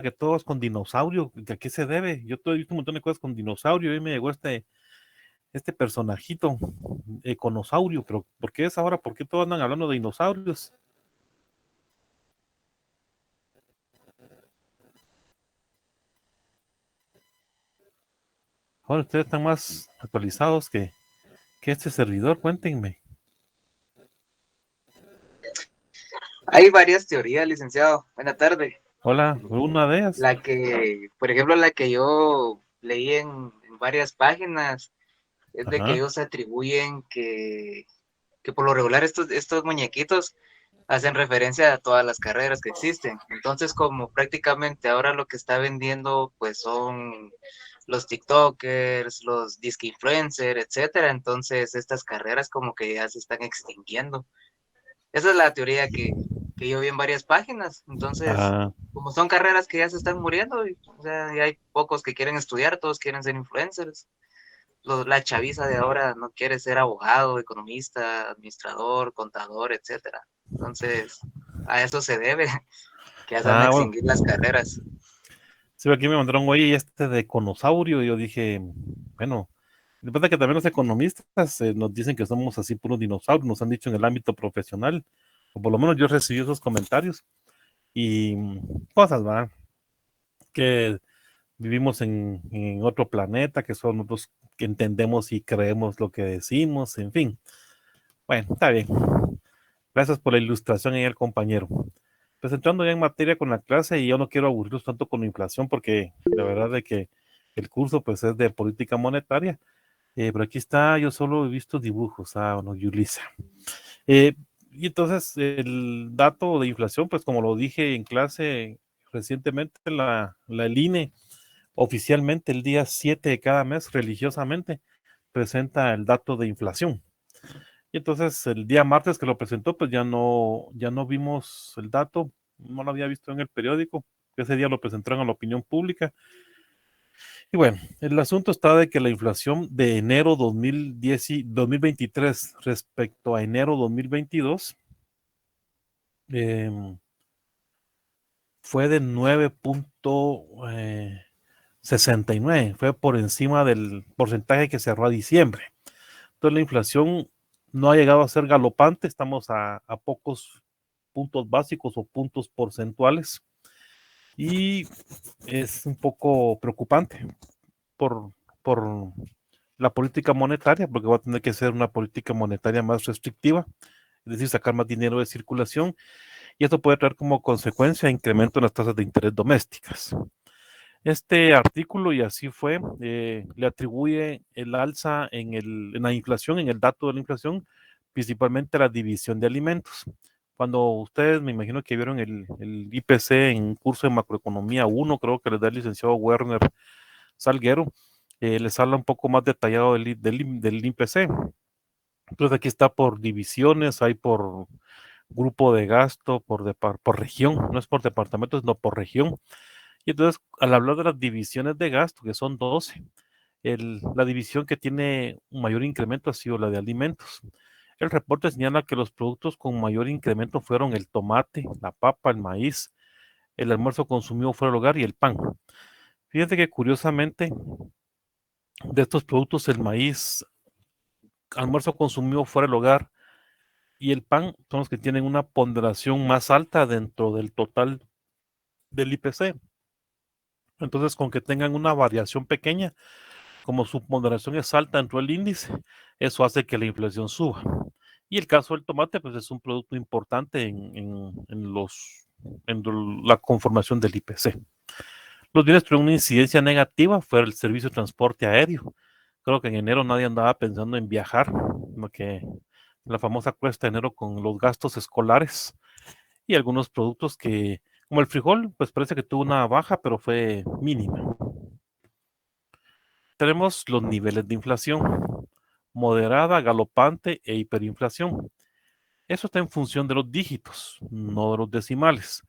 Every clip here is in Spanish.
que todo es con dinosaurio, ¿a qué se debe? Yo he visto un montón de cosas con dinosaurio y me llegó este personajito, econosaurio, pero ¿por qué es ahora? ¿Por qué todos andan hablando de dinosaurios? Ahora ustedes están más actualizados que este servidor, cuéntenme. Hay varias teorías, licenciado. Buena tarde. Hola, una de ellas. Por ejemplo, la que yo leí en varias páginas es de que Ajá. ellos atribuyen que por lo regular estos muñequitos hacen referencia a todas las carreras que existen. Entonces, como prácticamente ahora lo que está vendiendo, pues son los TikTokers, los disque influencers, etcétera. Entonces, estas carreras como que ya se están extinguiendo. Esa es la teoría que yo vi en varias páginas. Entonces, Ah, como son carreras que ya se están muriendo, o sea, y hay pocos que quieren estudiar, todos quieren ser influencers. La chaviza de ahora no quiere ser abogado, economista, administrador, contador, etcétera. Entonces, a eso se debe, que ya se van a bueno. extinguir las carreras. Sí, aquí me mandaron, oye, este de conosaurio, y yo dije, bueno, después de que también los economistas nos dicen que somos así puros dinosaurios, nos han dicho en el ámbito profesional, o por lo menos yo recibí esos comentarios, y cosas, ¿verdad? Que vivimos en otro planeta, que son nosotros que entendemos y creemos lo que decimos, en fin. Bueno, está bien. Gracias por la ilustración ahí al compañero. Pues entrando ya en materia con la clase, y yo no quiero aburrirlos tanto con la inflación, porque la verdad es que el curso pues es de política monetaria, pero aquí está, yo solo he visto dibujos, no, Yulisa. Eh, y entonces el dato de inflación, pues como lo dije en clase recientemente, el INE oficialmente el día 7 de cada mes, religiosamente, presenta el dato de inflación. Y entonces el día martes que lo presentó, pues ya no vimos el dato, no lo había visto en el periódico, ese día lo presentaron a la opinión pública. Y bueno, el asunto está de que la inflación de enero 2010 2023 respecto a enero 2022 eh, fue de 9,69, fue por encima del porcentaje que cerró a diciembre. Entonces la inflación no ha llegado a ser galopante, estamos a pocos puntos básicos o puntos porcentuales, y es un poco preocupante por, por la política monetaria, porque va a tener que ser una política monetaria más restrictiva, es decir, sacar más dinero de circulación, y esto puede traer como consecuencia incremento en las tasas de interés domésticas. Este artículo, y así fue, le atribuye el alza en la inflación, en el dato de la inflación, principalmente a la división de alimentos. Cuando ustedes, me imagino que vieron el IPC en un curso de macroeconomía 1, creo que les da el licenciado Werner Salguero, les habla un poco más detallado del IPC. Entonces aquí está por divisiones, hay por grupo de gasto, por región, no es por departamentos, no por región. Y entonces, al hablar de las divisiones de gasto, que son 12, la división que tiene un mayor incremento ha sido la de alimentos. El reporte señala que los productos con mayor incremento fueron el tomate, la papa, el maíz, el almuerzo consumido fuera del hogar y el pan. Fíjate que curiosamente, de estos productos, el maíz, almuerzo consumido fuera del hogar y el pan son los que tienen una ponderación más alta dentro del total del IPC. Entonces, con que tengan una variación pequeña, como su ponderación es alta dentro del índice, eso hace que la inflación suba. Y el caso del tomate, pues es un producto importante en la conformación del IPC. Los bienes tuvieron una incidencia negativa, fue el servicio de transporte aéreo. Creo que en enero nadie andaba pensando en viajar, como que la famosa cuesta de enero con los gastos escolares y algunos productos que, como el frijol, pues parece que tuvo una baja, pero fue mínima. Tenemos los niveles de inflación: moderada, galopante e hiperinflación. Eso está en función de los dígitos, no de los decimales.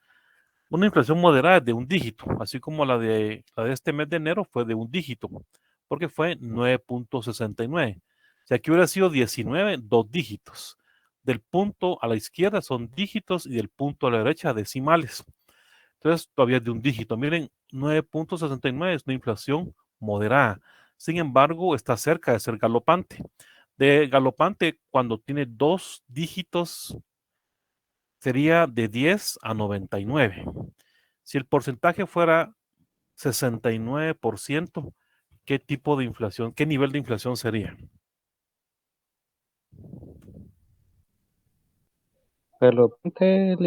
Una inflación moderada es de un dígito, así como la de este mes de enero fue de un dígito, porque fue 9,69. Si aquí hubiera sido 19, dos dígitos. Del punto a la izquierda son dígitos y del punto a la derecha decimales. Entonces, todavía es de un dígito. Miren, 9.69 es una inflación moderada. Sin embargo, está cerca de ser galopante. De galopante, cuando tiene dos dígitos, sería de 10 a 99. Si el porcentaje fuera 69%, ¿qué tipo de inflación, qué nivel de inflación sería? Galopante,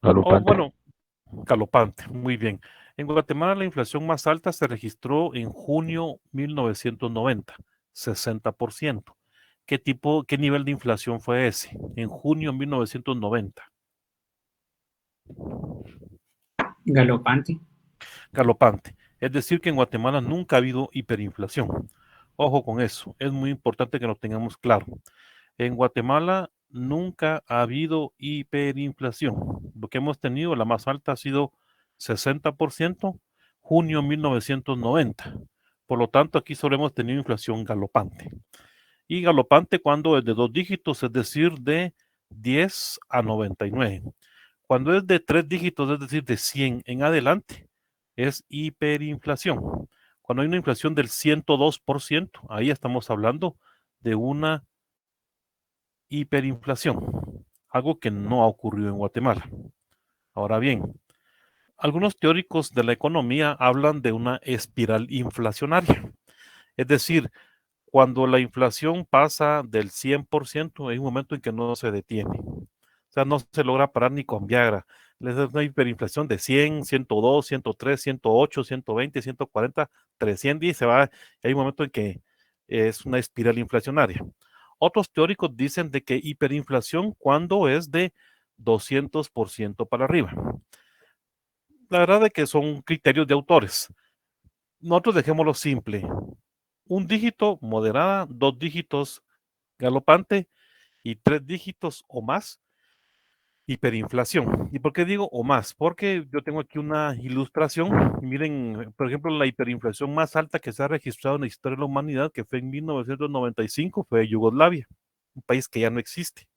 Oh, galopante. bueno, galopante, muy bien. En Guatemala la inflación más alta se registró en junio 1990, 60%. ¿Qué nivel de inflación fue ese? En junio 1990. Galopante. Galopante. Es decir, que en Guatemala nunca ha habido hiperinflación. Ojo con eso, es muy importante que lo tengamos claro. En Guatemala nunca ha habido hiperinflación. Lo que hemos tenido, la más alta ha sido 60%, junio 1990. Por lo tanto, aquí solo hemos tenido inflación galopante. Y galopante cuando es de dos dígitos, es decir, de 10 a 99. Cuando es de tres dígitos, es decir, de 100 en adelante, es hiperinflación. Cuando hay una inflación del 102%, ahí estamos hablando de una hiperinflación, algo que no ha ocurrido en Guatemala. Ahora bien, algunos teóricos de la economía hablan de una espiral inflacionaria, es decir, cuando la inflación pasa del 100%, hay un momento en que no se detiene. O sea, no se logra parar ni con Viagra. Les da una hiperinflación de 100, 102, 103, 108, 120, 140, 300 y se va. Hay un momento en que es una espiral inflacionaria. Otros teóricos dicen de que hiperinflación cuando es de 200% para arriba. La verdad es que son criterios de autores. Nosotros dejémoslo simple. Un dígito moderada, dos dígitos galopante y tres dígitos o más hiperinflación. ¿Y por qué digo o más? Porque yo tengo aquí una ilustración. Miren, por ejemplo, la hiperinflación más alta que se ha registrado en la historia de la humanidad, que fue en 1995, fue Yugoslavia, un país que ya no existe.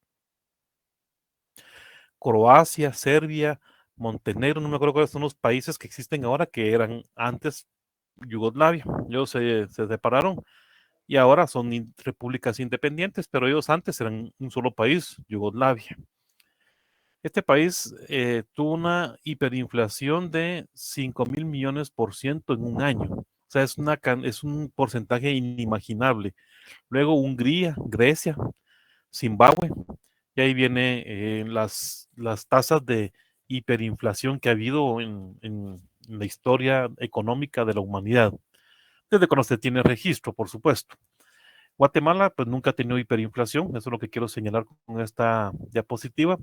Croacia, Serbia, Montenegro, no me acuerdo cuáles son los países que existen ahora que eran antes Yugoslavia. Ellos se separaron y ahora son repúblicas independientes, pero ellos antes eran un solo país, Yugoslavia. Este país tuvo una hiperinflación de 5.000 millones% en un año. O sea, es un porcentaje inimaginable. Luego Hungría, Grecia, Zimbabue, y ahí viene las tasas de hiperinflación que ha habido en la historia económica de la humanidad, desde cuando se tiene registro, por supuesto. Guatemala, pues nunca ha tenido hiperinflación, eso es lo que quiero señalar con esta diapositiva.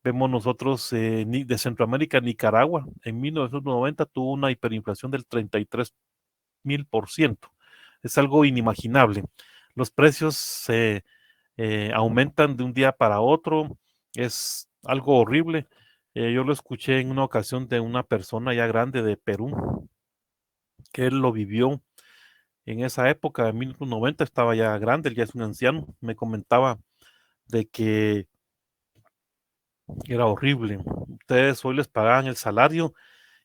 Vemos nosotros de Centroamérica, Nicaragua, en 1990 tuvo una hiperinflación del 33.000%. Es algo inimaginable. Los precios se aumentan de un día para otro, es algo horrible. Yo lo escuché en una ocasión de una persona ya grande de Perú, que él lo vivió en esa época, en 1990, estaba ya grande, él ya es un anciano, me comentaba de que era horrible. Ustedes hoy les pagaban el salario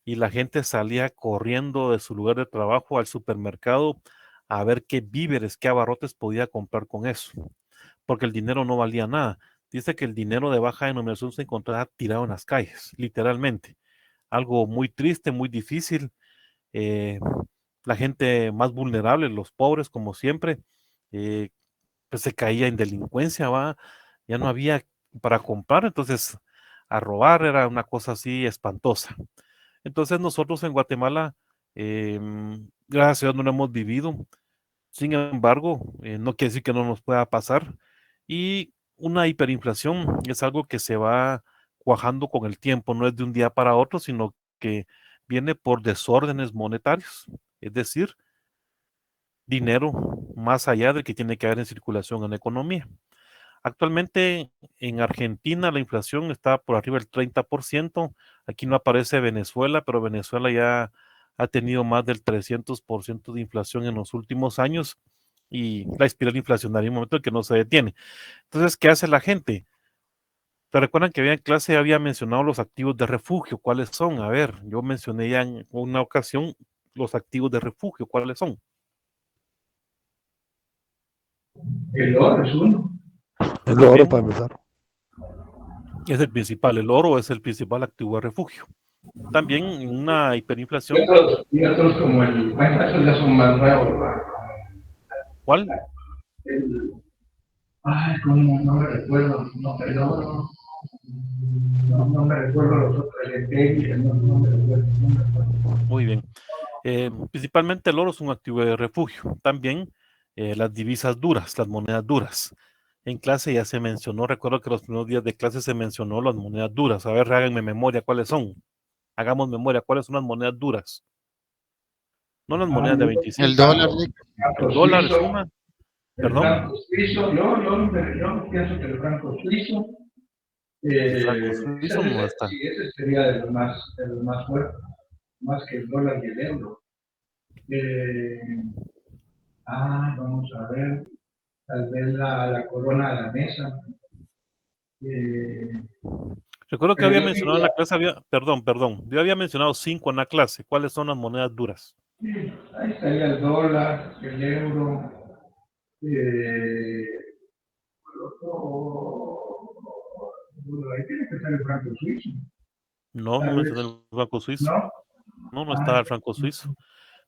y la gente salía corriendo de su lugar de trabajo al supermercado a ver qué víveres, qué abarrotes podía comprar con eso, porque el dinero no valía nada. Dice que el dinero de baja denominación se encontraba tirado en las calles, literalmente. Algo muy triste, muy difícil. Eh, la gente más vulnerable, los pobres, como siempre, eh, pues se caía en delincuencia, va, ya no había para comprar, entonces a robar era una cosa así espantosa. Entonces nosotros en Guatemala, gracias a Dios no lo hemos vivido, sin embargo, no quiere decir que no nos pueda pasar y una hiperinflación es algo que se va cuajando con el tiempo, no es de un día para otro, sino que viene por desórdenes monetarios, es decir, dinero más allá del que tiene que haber en circulación en la economía. Actualmente en Argentina la inflación está por arriba del 30%. Aquí no aparece Venezuela, pero Venezuela ya ha tenido más del 300% de inflación en los últimos años y la espiral inflacionaria en un momento en que no se detiene. Entonces, ¿qué hace la gente? ¿Se recuerdan que en clase había mencionado los activos de refugio? ¿Cuáles son? A ver, yo mencioné ya en una ocasión los activos de refugio. ¿Cuáles son? El oro es uno. El Muy oro bien. para empezar. Es el principal, el oro es el principal activo de refugio. También en una Y hiperinflación, otros como bueno, esos ya son más nuevos, ¿verdad? ¿cuál? ¿Cómo? No me recuerdo, no, perdón, no me recuerdo los otros, el Ethereum, no me recuerdo, no me recuerdo. Muy bien. Principalmente el oro es un activo de refugio. También las divisas duras, las monedas duras. En clase ya se mencionó, recuerdo que los primeros días de clase se mencionó las monedas duras. A ver, háganme memoria cuáles son. Hagamos memoria, ¿cuáles son las monedas duras? No las monedas de El 25. El dólar, El franco dólar es suizo, una, el perdón, franco suizo, yo pienso que el franco suizo, el franco suizo no está. sí, ese sería de los más fuertes, más que el dólar y el euro. Vamos a ver, tal vez la corona danesa. Recuerdo que Pero había yo mencionado en diría, la clase, perdón, yo había mencionado 5 en la clase. ¿Cuáles son las monedas duras? ahí estaría el dólar, el euro, ahí tiene que estar el franco suizo, No, no tal vez, mencioné el franco suizo. ¿no? No, no Ah, estaba el franco suizo,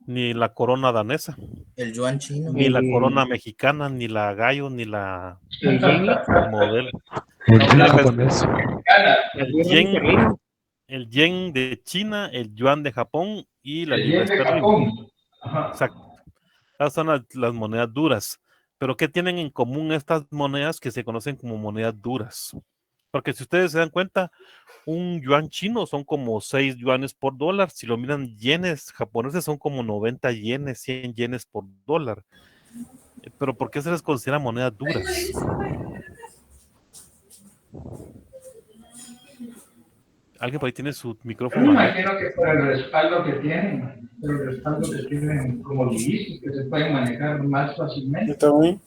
ni la corona danesa, El yuan chino. ni la corona mexicana, ni la gallo, ni la El yen, modelo. El La yen única es japonés. las el libras yen, esterlinas. el yen de China, el yuan de Japón y la el libra yen de esterlina. Japón. Ajá. Exacto. Esas son las monedas duras. Pero ¿qué tienen en común estas monedas que se conocen como monedas duras? Porque si ustedes se dan cuenta, un yuan chino son como 6 yuanes por dólar. Si lo miran, yenes japoneses son como 90 yenes, 100 yenes por dólar. Pero ¿por qué se les considera monedas duras? Alguien por ahí tiene su Yo me micrófono abierto. imagino que por el respaldo que tienen como divisas, que se pueden manejar más fácilmente. Espérenme,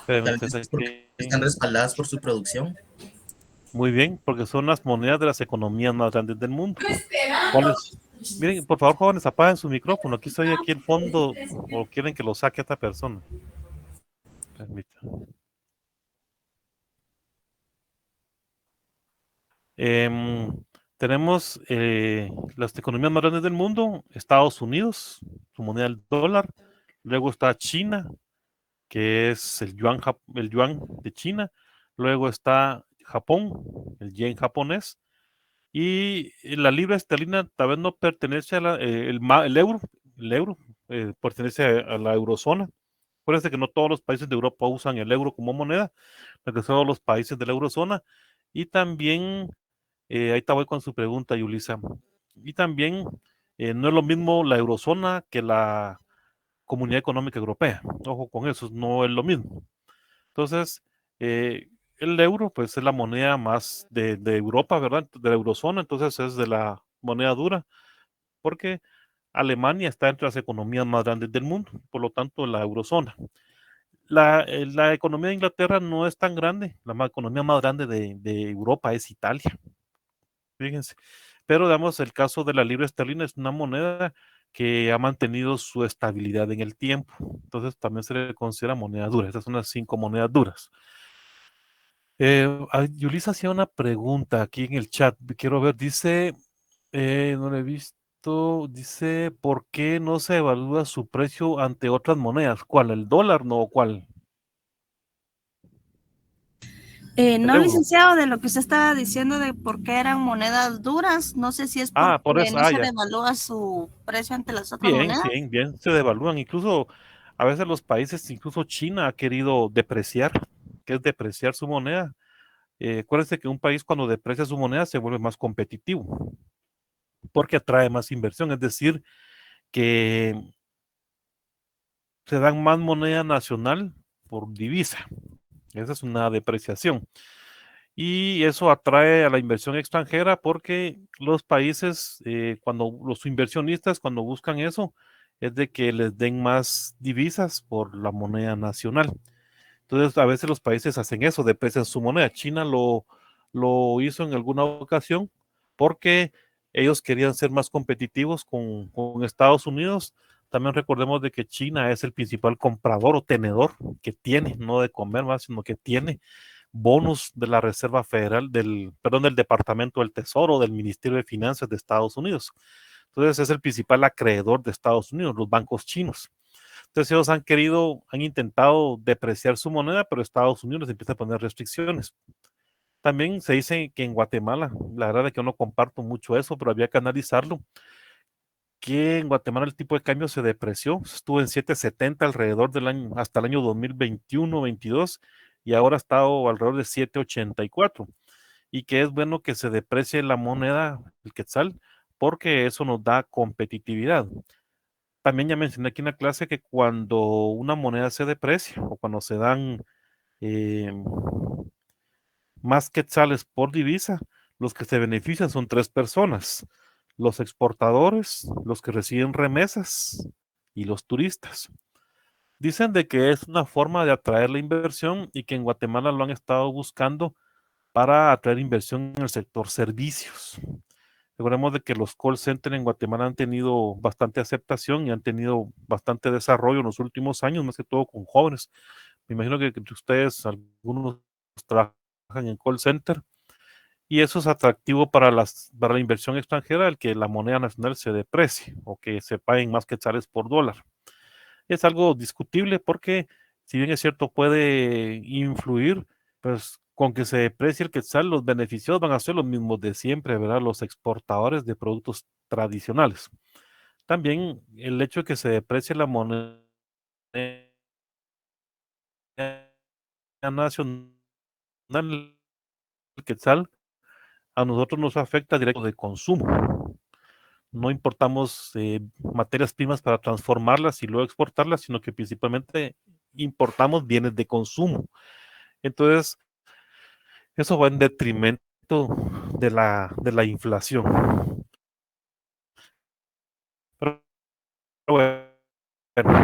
Tal vez entonces porque están aquí. respaldadas por su producción. Muy bien, porque son las monedas de las economías más grandes del mundo. ¿Cuáles? Miren, por favor, jóvenes, apaguen su micrófono. Aquí estoy aquí el fondo, o quieren que lo saque esta persona. Permítanme. Tenemos las economías más grandes del mundo, Estados Unidos, su moneda el dólar, luego está China, que es el yuan de China, luego está Japón, el yen japonés, y la libra esterlina tal vez no pertenece a el euro pertenece a la eurozona. Acuérdense que no todos los países de Europa usan el euro como moneda, pero que solo los países de la eurozona, y también ahí te voy con su pregunta, Yulisa. Y también no es lo mismo la eurozona que la Comunidad Económica Europea. Ojo con eso, no es lo mismo. Entonces, el euro, pues es la moneda más de Europa, ¿verdad? De la eurozona, entonces es de la moneda dura, porque Alemania está entre las economías más grandes del mundo, por lo tanto, la eurozona. La economía de Inglaterra no es tan grande, economía más grande de Europa es Italia. Fíjense. Pero damos el caso de la libra esterlina, es una moneda que ha mantenido su estabilidad en el tiempo. Entonces también se le considera moneda dura. Estas son las 5 monedas duras. Yulisa hacía una pregunta aquí en el chat. Quiero ver, dice, no lo he visto, dice, ¿por qué no se evalúa su precio ante otras monedas? ¿Cuál? ¿El dólar? No, ¿cuál? El No, euro. licenciado, de lo que usted estaba diciendo de por qué eran monedas duras, no sé si es porque Por eso, no se ya. devalúa su precio ante las otras Bien, monedas. bien, bien, se devalúan. Incluso a veces los países, incluso China ha querido depreciar, que es depreciar su moneda. Acuérdense que un país cuando deprecia su moneda se vuelve más competitivo, porque atrae más inversión, es decir, que se dan más moneda nacional por divisa. Esa es una depreciación. Y eso atrae a la inversión extranjera porque los países, cuando los inversionistas, cuando buscan eso, es de que les den más divisas por la moneda nacional. Entonces, a veces los países hacen eso, deprecian su moneda. China lo hizo en alguna ocasión porque ellos querían ser más competitivos con Estados Unidos. También recordemos de que China es el principal comprador o tenedor que tiene, no de comer más, sino que tiene bonos de la Reserva Federal, del Departamento del Tesoro, del Ministerio de Finanzas de Estados Unidos. Entonces es el principal acreedor de Estados Unidos, los bancos chinos. Entonces ellos han intentado depreciar su moneda, pero Estados Unidos les empieza a poner restricciones. También se dice que en Guatemala, la verdad es que yo no comparto mucho eso, pero había que analizarlo, que en Guatemala el tipo de cambio se depreció, estuvo en 7.70 alrededor del año, hasta el año 2021-22, y ahora ha estado alrededor de 7.84, y que es bueno que se deprecie la moneda, el quetzal, porque eso nos da competitividad. También ya mencioné aquí en la clase que cuando una moneda se deprecia o cuando se dan eh, más quetzales por divisa, los que se benefician son tres personas: los exportadores, los que reciben remesas y los turistas. Dicen de que es una forma de atraer la inversión y que en Guatemala lo han estado buscando para atraer inversión en el sector servicios. Recordemos de que los call centers en Guatemala han tenido bastante aceptación y han tenido bastante desarrollo en los últimos años, más que todo con jóvenes. Me imagino que ustedes, algunos trabajan en call center y eso es atractivo para la inversión extranjera, el que la moneda nacional se deprecie o que se paguen más quetzales por dólar. Es algo discutible porque, si bien es cierto, puede influir, pues con que se deprecie el quetzal, los beneficiados van a ser los mismos de siempre, ¿verdad? Los exportadores de productos tradicionales. También el hecho de que se deprecie la moneda nacional, el quetzal, a nosotros nos afecta directo de consumo. No importamos materias primas para transformarlas y luego exportarlas, sino que principalmente importamos bienes de consumo. Entonces, eso va en detrimento de la inflación. Pero bueno,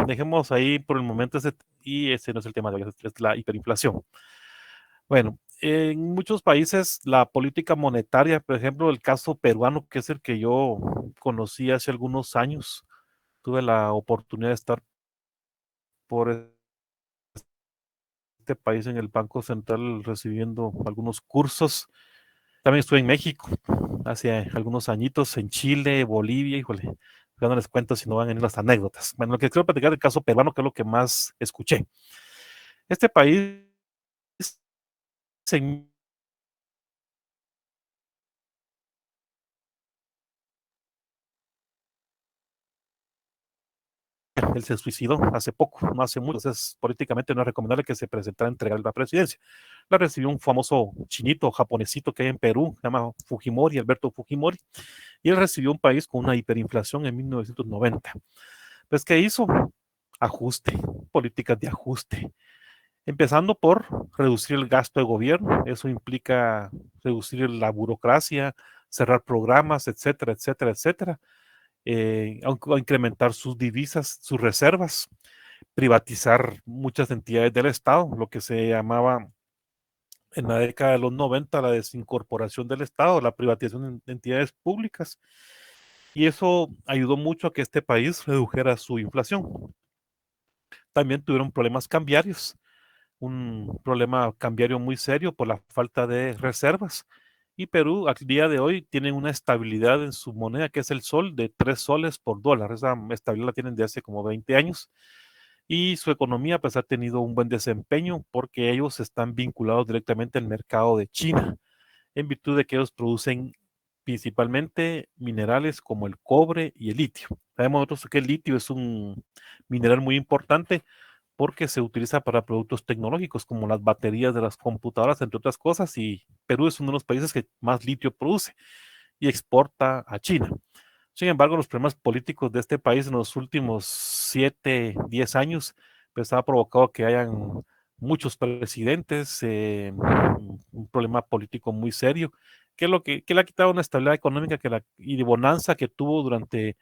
dejemos ahí por el momento y ese no es el tema de hoy, es la hiperinflación. Bueno, en muchos países la política monetaria, por ejemplo, el caso peruano, que es el que yo conocí hace algunos años, tuve la oportunidad de estar por este país en el Banco Central recibiendo algunos cursos. También estuve en México hace algunos añitos, en Chile, Bolivia, híjole, ya no les cuento si no van a venir las anécdotas. Bueno, lo que quiero platicar del caso peruano, que es lo que más escuché. Este país se él se suicidó hace poco, no hace mucho, entonces políticamente no es recomendable que se presentara a entregar la presidencia. La recibió un famoso chinito, japonesito que hay en Perú, se llama Fujimori, Alberto Fujimori, y él recibió un país con una hiperinflación en 1990. Pues, ¿qué hizo? Ajuste, políticas de ajuste. Empezando por reducir el gasto de gobierno, eso implica reducir la burocracia, cerrar programas, etcétera, etcétera, etcétera. Incrementar sus divisas, sus reservas, privatizar muchas entidades del Estado, lo que se llamaba en la década de los 90 la desincorporación del Estado, la privatización de entidades públicas, y eso ayudó mucho a que este país redujera su inflación. También tuvieron problemas cambiarios, un problema cambiario muy serio por la falta de reservas. Y Perú al día de hoy tiene una estabilidad en su moneda, que es el sol, de 3 soles por dólar. Esa estabilidad la tienen de hace como 20 años. Y su economía pues ha tenido un buen desempeño porque ellos están vinculados directamente al mercado de China, en virtud de que ellos producen principalmente minerales como el cobre y el litio. Sabemos nosotros que el litio es un mineral muy importante porque se utiliza para productos tecnológicos como las baterías de las computadoras, entre otras cosas, y Perú es uno de los países que más litio produce y exporta a China. Sin embargo, los problemas políticos de este país en los últimos 7, 10 años pues ha provocado que hayan muchos presidentes, un problema político muy serio, que es lo que le ha quitado una estabilidad económica y de bonanza que tuvo durante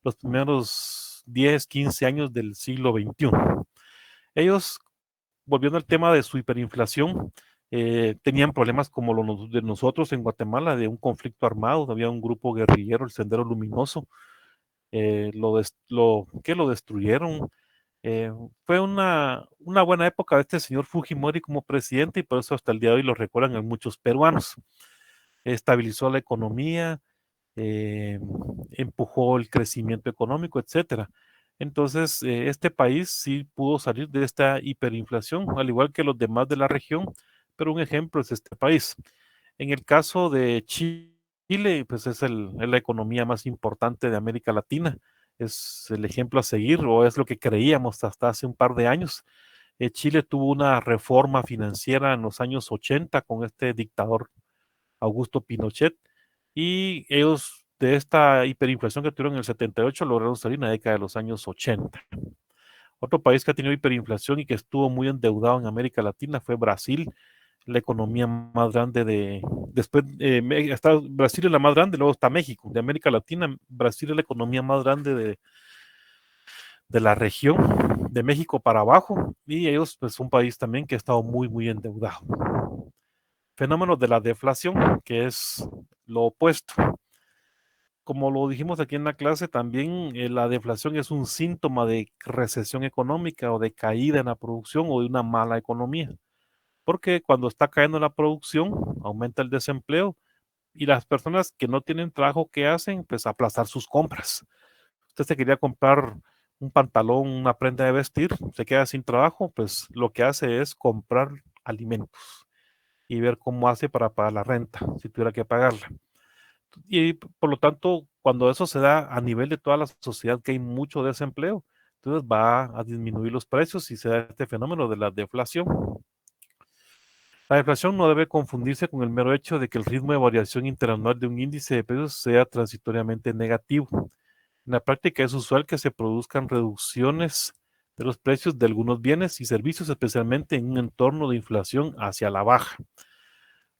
los primeros 10, 15 años del siglo XXI. Ellos volviendo al tema de su hiperinflación, tenían problemas como los de nosotros en Guatemala, de un conflicto armado, había un grupo guerrillero, el Sendero Luminoso, lo destruyeron. Eh, Fue una buena época de este señor Fujimori como presidente y por eso hasta el día de hoy lo recuerdan en muchos peruanos. Estabilizó la economía, eh, empujó el crecimiento económico, etcétera. Entonces, este país sí pudo salir de esta hiperinflación, al igual que los demás de la región, pero un ejemplo es este país. En el caso de Chile, pues es la economía más importante de América Latina, es el ejemplo a seguir, o es lo que creíamos hasta hace un par de años. Chile tuvo una reforma financiera en los años 80 con este dictador Augusto Pinochet, y ellos de esta hiperinflación que tuvieron en el 78 lograron salir en la década de los años 80. Otro país que ha tenido hiperinflación y que estuvo muy endeudado en América Latina fue Brasil, la economía más grande después, Brasil es la más grande, luego está México. De América Latina, Brasil es la economía más grande de la región, de México para abajo, y ellos pues un país también que ha estado muy, muy endeudado. Fenómeno de la deflación, que es lo opuesto. Como lo dijimos aquí en la clase, también la deflación es un síntoma de recesión económica o de caída en la producción o de una mala economía. Porque cuando está cayendo la producción, aumenta el desempleo y las personas que no tienen trabajo, ¿qué hacen? Pues aplazar sus compras. Usted se quería comprar un pantalón, una prenda de vestir, se queda sin trabajo, pues lo que hace es comprar alimentos y ver cómo hace para pagar la renta, si tuviera que pagarla. Y por lo tanto, cuando eso se da a nivel de toda la sociedad, que hay mucho desempleo, entonces va a disminuir los precios y se da este fenómeno de la deflación. La deflación no debe confundirse con el mero hecho de que el ritmo de variación interanual de un índice de precios sea transitoriamente negativo. En la práctica es usual que se produzcan reducciones de los precios de algunos bienes y servicios, especialmente en un entorno de inflación hacia la baja.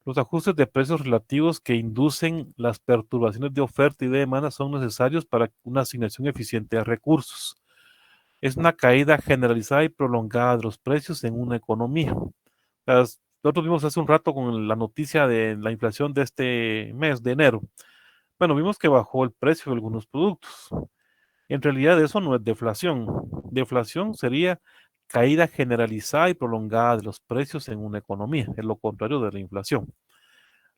Los ajustes de precios relativos que inducen las perturbaciones de oferta y de demanda son necesarios para una asignación eficiente de recursos. Es una caída generalizada y prolongada de los precios en una economía. Nosotros vimos hace un rato con la noticia de la inflación de este mes de enero. Bueno, vimos que bajó el precio de algunos productos. En realidad eso no es deflación. Deflación sería caída generalizada y prolongada de los precios en una economía, es lo contrario de la inflación.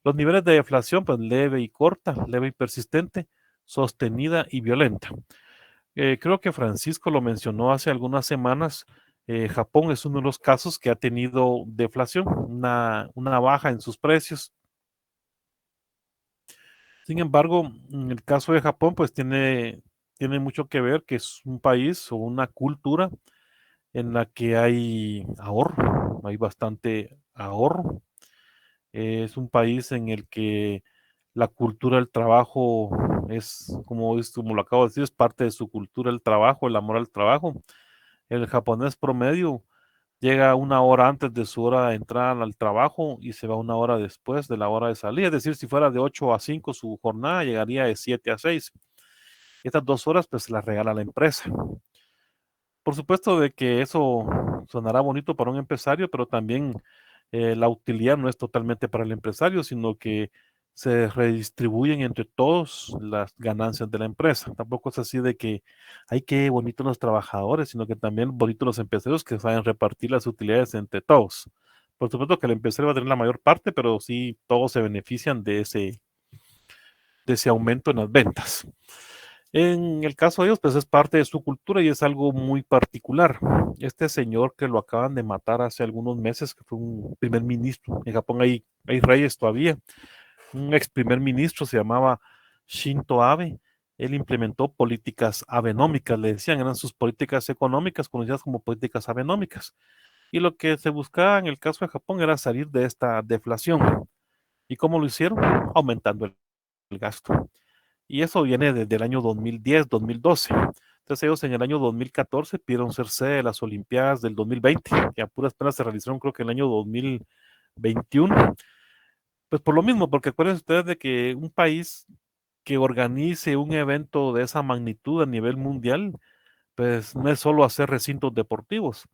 Los niveles de deflación, pues leve y corta, leve y persistente, sostenida y violenta. Creo que Francisco lo mencionó hace algunas semanas. Japón es uno de los casos que ha tenido deflación, una baja en sus precios. Sin embargo, en el caso de Japón, pues tiene mucho que ver que es un país o una cultura en la que hay ahorro, hay bastante ahorro. Es un país en el que la cultura del trabajo como lo acabo de decir, es parte de su cultura el trabajo, el amor al trabajo. El japonés promedio llega una hora antes de su hora de entrar al trabajo y se va una hora después de la hora de salir. Es decir, si fuera de 8 a 5 su jornada, llegaría de 7 a 6. Estas 2 horas pues se las regala la empresa. Por supuesto de que eso sonará bonito para un empresario, pero también la utilidad no es totalmente para el empresario, sino que se redistribuyen entre todos las ganancias de la empresa. Tampoco es así de que hay que bonitos los trabajadores, sino que también bonitos los empresarios que saben repartir las utilidades entre todos. Por supuesto que el empresario va a tener la mayor parte, pero sí todos se benefician de ese aumento en las ventas. En el caso de ellos, pues es parte de su cultura y es algo muy particular. Este señor que lo acaban de matar hace algunos meses, que fue un primer ministro, en Japón hay reyes todavía, un ex primer ministro se llamaba Shinzo Abe. Él implementó políticas abenómicas, le decían, eran sus políticas económicas conocidas como políticas abenómicas. Y lo que se buscaba en el caso de Japón era salir de esta deflación. ¿Y cómo lo hicieron? Aumentando el gasto. Y eso viene desde el año 2010, 2012. Entonces ellos en el año 2014 pidieron ser sede de las Olimpiadas del 2020, que a puras penas se realizaron creo que en el año 2021. Pues por lo mismo, porque acuérdense ustedes de que un país que organice un evento de esa magnitud a nivel mundial, pues no es solo hacer recintos deportivos,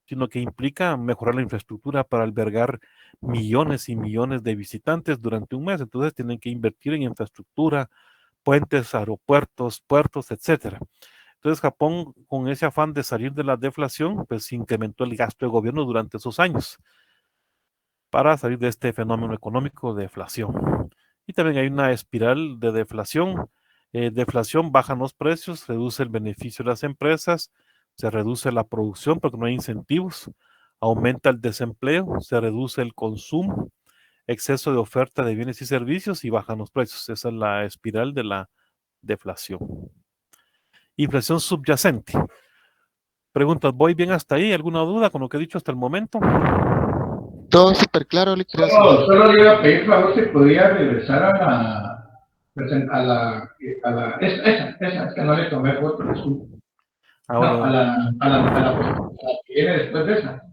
sino que implica mejorar la infraestructura para albergar millones y millones de visitantes durante un mes. Entonces tienen que invertir en infraestructura, puentes, aeropuertos, puertos, etcétera. Entonces Japón, con ese afán de salir de la deflación, pues incrementó el gasto de gobierno durante esos años para salir de este fenómeno económico de deflación. Y también hay una espiral de deflación. Deflación, bajan los precios, reduce el beneficio de las empresas, se reduce la producción porque no hay incentivos, aumenta el desempleo, se reduce el consumo, exceso de oferta de bienes y servicios y bajan los precios. Esa es la espiral de la deflación. Inflación subyacente. Preguntas, ¿voy bien hasta ahí? ¿Alguna duda con lo que he dicho hasta el momento? Todo súper claro, le quería Solo le iba a pedir favor si podía regresar esa, es que no le tomé foto, disculpe. Ahora, No, a la que viene después de esa.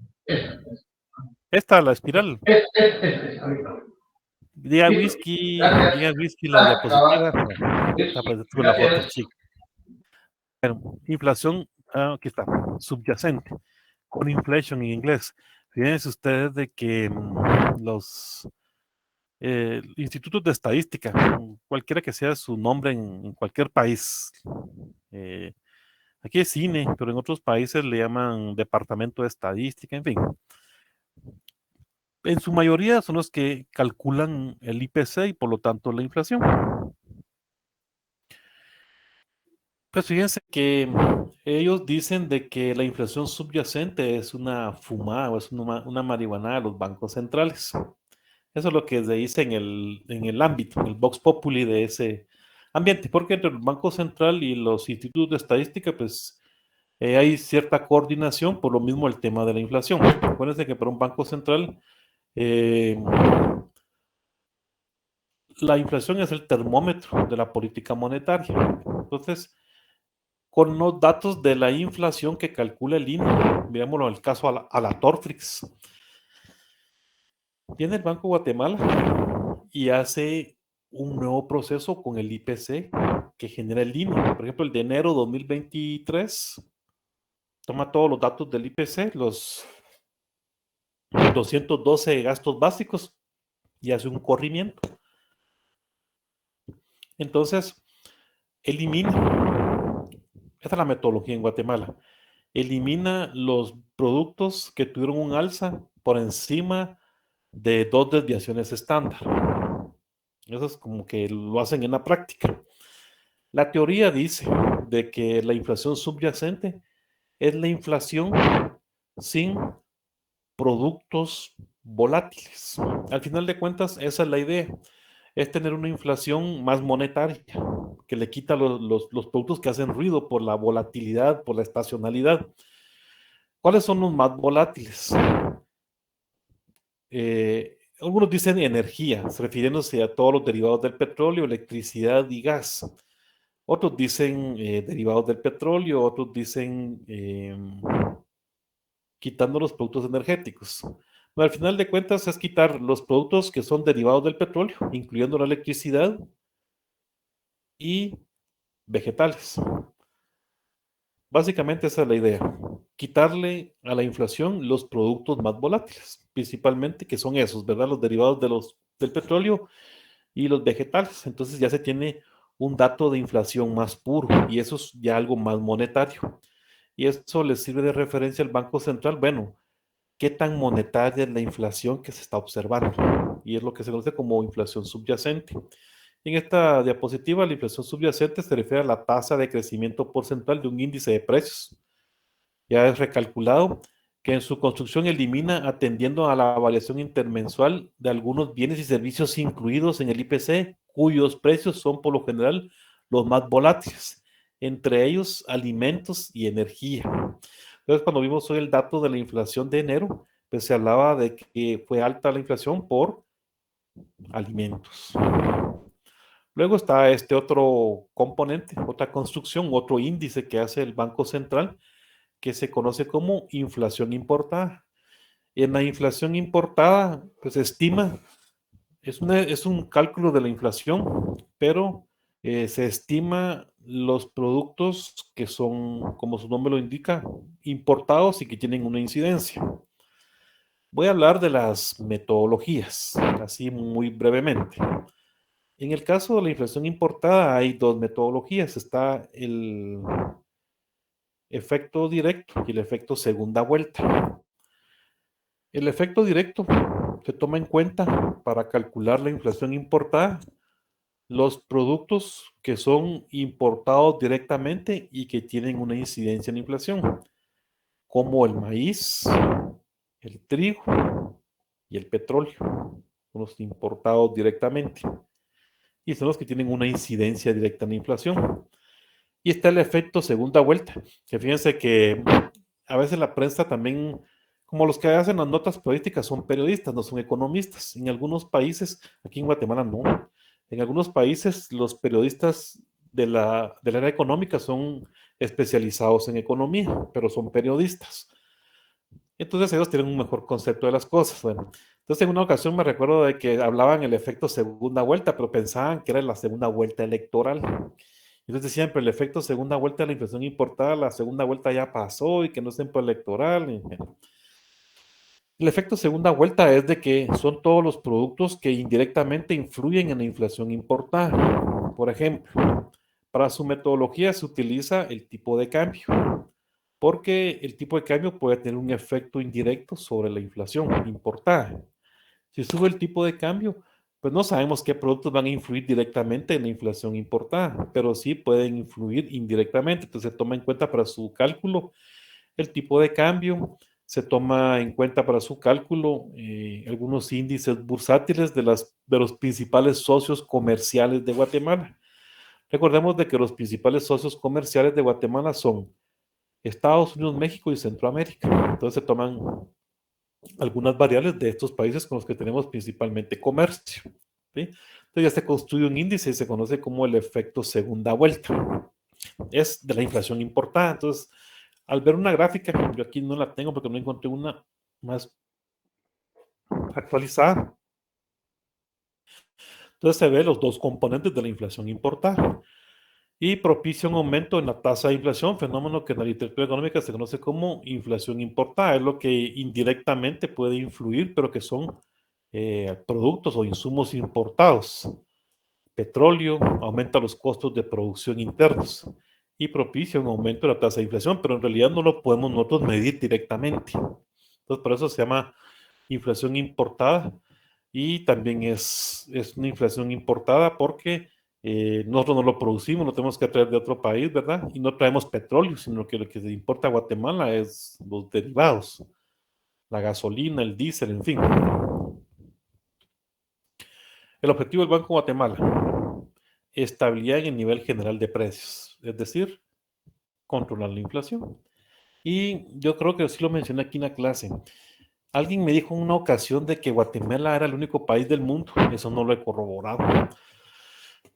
esta, la espiral. Esa, ahorita. Diga Sí, whisky, gracias. diga whisky la diapositiva. Eso, Tuve la foto gracias. chica. Bueno, inflación, aquí está, subyacente, con inflation en inglés. Fíjense ustedes de que los institutos de estadística, cualquiera que sea su nombre en cualquier país, aquí es CINE, pero en otros países le llaman Departamento de Estadística, en fin. En su mayoría son los que calculan el IPC y por lo tanto la inflación. Pues fíjense que ellos dicen de que la inflación subyacente es una fumada o es una marihuana de los bancos centrales. Eso es lo que se dice en el ámbito, en el Vox Populi de ese ambiente, porque entre el Banco Central y los institutos de estadística, pues hay cierta coordinación, por lo mismo el tema de la inflación. Acuérdense que para un Banco Central la inflación es el termómetro de la política monetaria. Entonces, con los datos de la inflación que calcula el INE, veámoslo en el caso a la Torfrix, viene el Banco de Guatemala y hace un nuevo proceso con el IPC que genera el INE. Por ejemplo, el de enero 2023 toma todos los datos del IPC, los 212 gastos básicos y hace un corrimiento. Entonces, elimina, esta es la metodología en Guatemala, elimina los productos que tuvieron un alza por encima de 2 desviaciones estándar. Eso es como que lo hacen en la práctica. La teoría dice de que la inflación subyacente es la inflación sin productos volátiles. Al final de cuentas, esa es la idea. Es tener una inflación más monetaria, que le quita los productos que hacen ruido por la volatilidad, por la estacionalidad. ¿Cuáles son los más volátiles? Algunos dicen energía, refiriéndose a todos los derivados del petróleo, electricidad y gas. Otros dicen derivados del petróleo, otros dicen quitando los productos energéticos. Pero al final de cuentas es quitar los productos que son derivados del petróleo, incluyendo la electricidad y vegetales. Básicamente esa es la idea, quitarle a la inflación los productos más volátiles, principalmente que son esos, ¿verdad? Los derivados del petróleo y los vegetales. Entonces ya se tiene un dato de inflación más puro y eso es ya algo más monetario. Y eso le sirve de referencia al Banco Central. Bueno, ¿qué tan monetaria es la inflación que se está observando? Y es lo que se conoce como inflación subyacente. En esta diapositiva, la inflación subyacente se refiere a la tasa de crecimiento porcentual de un índice de precios. Ya es recalculado que en su construcción elimina atendiendo a la variación intermensual de algunos bienes y servicios incluidos en el IPC, cuyos precios son por lo general los más volátiles, entre ellos alimentos y energía. Entonces, cuando vimos hoy el dato de la inflación de enero, pues se hablaba de que fue alta la inflación por alimentos. Luego está este otro componente, otra construcción, otro índice que hace el Banco Central, que se conoce como inflación importada. En la inflación importada, pues se estima, es un cálculo de la inflación, pero se estima los productos que son, como su nombre lo indica, importados y que tienen una incidencia. Voy a hablar de las metodologías, así muy brevemente. En el caso de la inflación importada hay dos metodologías. Está el efecto directo y el efecto segunda vuelta. El efecto directo se toma en cuenta para calcular la inflación importada los productos que son importados directamente y que tienen una incidencia en la inflación, como el maíz, el trigo y el petróleo, son los importados directamente y son los que tienen una incidencia directa en la inflación. Y está el efecto segunda vuelta, que fíjense que a veces la prensa también, como los que hacen las notas periodísticas, son periodistas, no son economistas. En algunos países, aquí en Guatemala no, en algunos países los periodistas del área económica son especializados en economía, pero son periodistas. Entonces ellos tienen un mejor concepto de las cosas. Bueno, entonces en una ocasión me recuerdo de que hablaban el efecto segunda vuelta, pero pensaban que era la segunda vuelta electoral. Entonces decían, pero el efecto segunda vuelta de la inflación importada, la segunda vuelta ya pasó y que no es tiempo electoral. El efecto segunda vuelta es de que son todos los productos que indirectamente influyen en la inflación importada. Por ejemplo, para su metodología se utiliza el tipo de cambio, porque el tipo de cambio puede tener un efecto indirecto sobre la inflación importada. Si sube el tipo de cambio, pues no sabemos qué productos van a influir directamente en la inflación importada, pero sí pueden influir indirectamente. Entonces se toma en cuenta para su cálculo el tipo de cambio, se toma en cuenta para su cálculo algunos índices bursátiles de los principales socios comerciales de Guatemala. Recordemos de que los principales socios comerciales de Guatemala son Estados Unidos, México y Centroamérica. Entonces se toman algunas variables de estos países con los que tenemos principalmente comercio. ¿Sí? Entonces ya se construye un índice y se conoce como el efecto segunda vuelta. Es de la inflación importada. Entonces, al ver una gráfica, yo aquí no la tengo porque no encontré una más actualizada. Entonces se ve los dos componentes de la inflación importada y propicia un aumento en la tasa de inflación, fenómeno que en la literatura económica se conoce como inflación importada. Es lo que indirectamente puede influir, pero que son productos o insumos importados. Petróleo aumenta los costos de producción internos y propicia un aumento de la tasa de inflación, pero en realidad no lo podemos nosotros medir directamente. Entonces, por eso se llama inflación importada y también es una inflación importada porque nosotros no lo producimos, lo tenemos que traer de otro país, ¿verdad? Y no traemos petróleo, sino que lo que se importa a Guatemala es los derivados, la gasolina, el diésel, en fin. El objetivo del Banco de Guatemala, estabilidad en el nivel general de precios, es decir, controlar la inflación. Y yo creo que sí lo mencioné aquí en la clase. Alguien me dijo en una ocasión de que Guatemala era el único país del mundo, eso no lo he corroborado,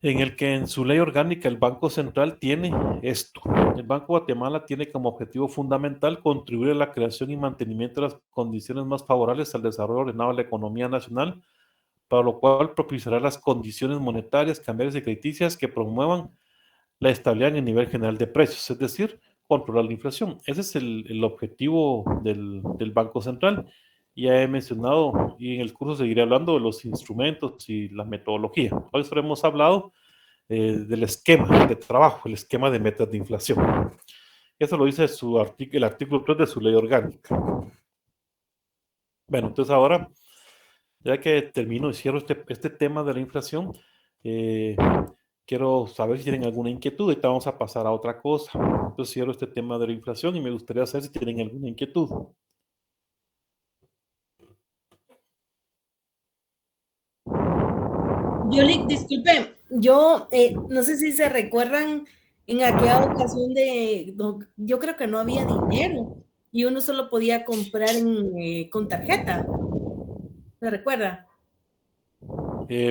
en el que en su ley orgánica el Banco Central tiene esto. El Banco de Guatemala tiene como objetivo fundamental contribuir a la creación y mantenimiento de las condiciones más favorables al desarrollo ordenado de la economía nacional, para lo cual propiciará las condiciones monetarias, cambiarias y crediticias que promuevan la estabilidad en el nivel general de precios, es decir, controlar la inflación. Ese es el objetivo del Banco Central. Ya he mencionado y en el curso seguiré hablando de los instrumentos y la metodología. Hoy solo hemos hablado del esquema de trabajo, el esquema de metas de inflación. Eso lo dice el artículo 3 de su ley orgánica. Bueno, entonces ahora, ya que termino y cierro este tema de la inflación, quiero saber si tienen alguna inquietud. Ahorita vamos a pasar a otra cosa. Entonces cierro este tema de la inflación y me gustaría saber si tienen alguna inquietud. Yoli, disculpe, yo no sé si se recuerdan en aquella ocasión yo creo que no había dinero y uno solo podía comprar con tarjeta. ¿Se recuerda?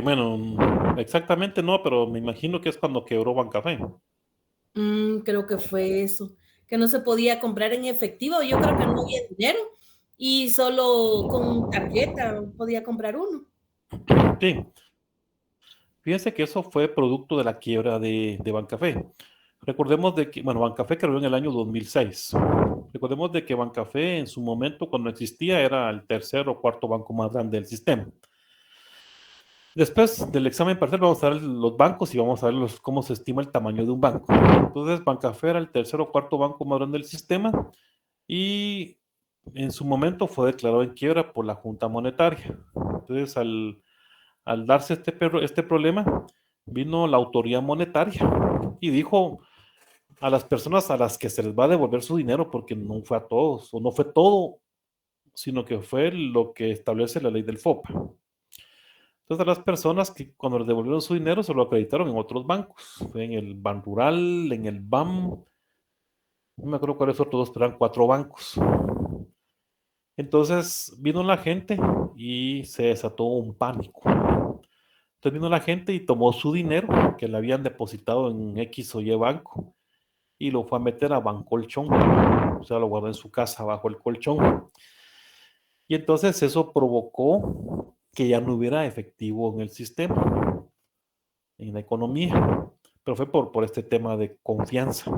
Bueno, exactamente no, pero me imagino que es cuando quebró Bancafé. Creo que fue eso, que no se podía comprar en efectivo, yo creo que no había dinero y solo con tarjeta podía comprar uno. Sí. Fíjense que eso fue producto de la quiebra de Bancafé. Recordemos de que, bueno, Bancafé creó en el año 2006. Recordemos de que Bancafé en su momento, cuando existía, era el tercer o cuarto banco más grande del sistema. Después del examen parcial vamos a ver los bancos y vamos a ver cómo se estima el tamaño de un banco. Entonces, Bancafé era el tercer o cuarto banco más grande del sistema y en su momento fue declarado en quiebra por la Junta Monetaria. Entonces, al darse este problema, vino la autoridad monetaria y dijo a las personas a las que se les va a devolver su dinero, porque no fue a todos, o no fue todo, sino que fue lo que establece la ley del FOPA. Entonces, a las personas que cuando les devolvieron su dinero se lo acreditaron en otros bancos, fue en el Ban Rural, en el BAM, no me acuerdo cuáles otros dos, pero eran 4 bancos. Entonces vino la gente y se desató un pánico. Entonces vino la gente y tomó su dinero que le habían depositado en X o Y banco y lo fue a meter a Bancolchón, o sea, lo guardó en su casa bajo el colchón. Y entonces eso provocó que ya no hubiera efectivo en el sistema, en la economía, pero fue por este tema de confianza.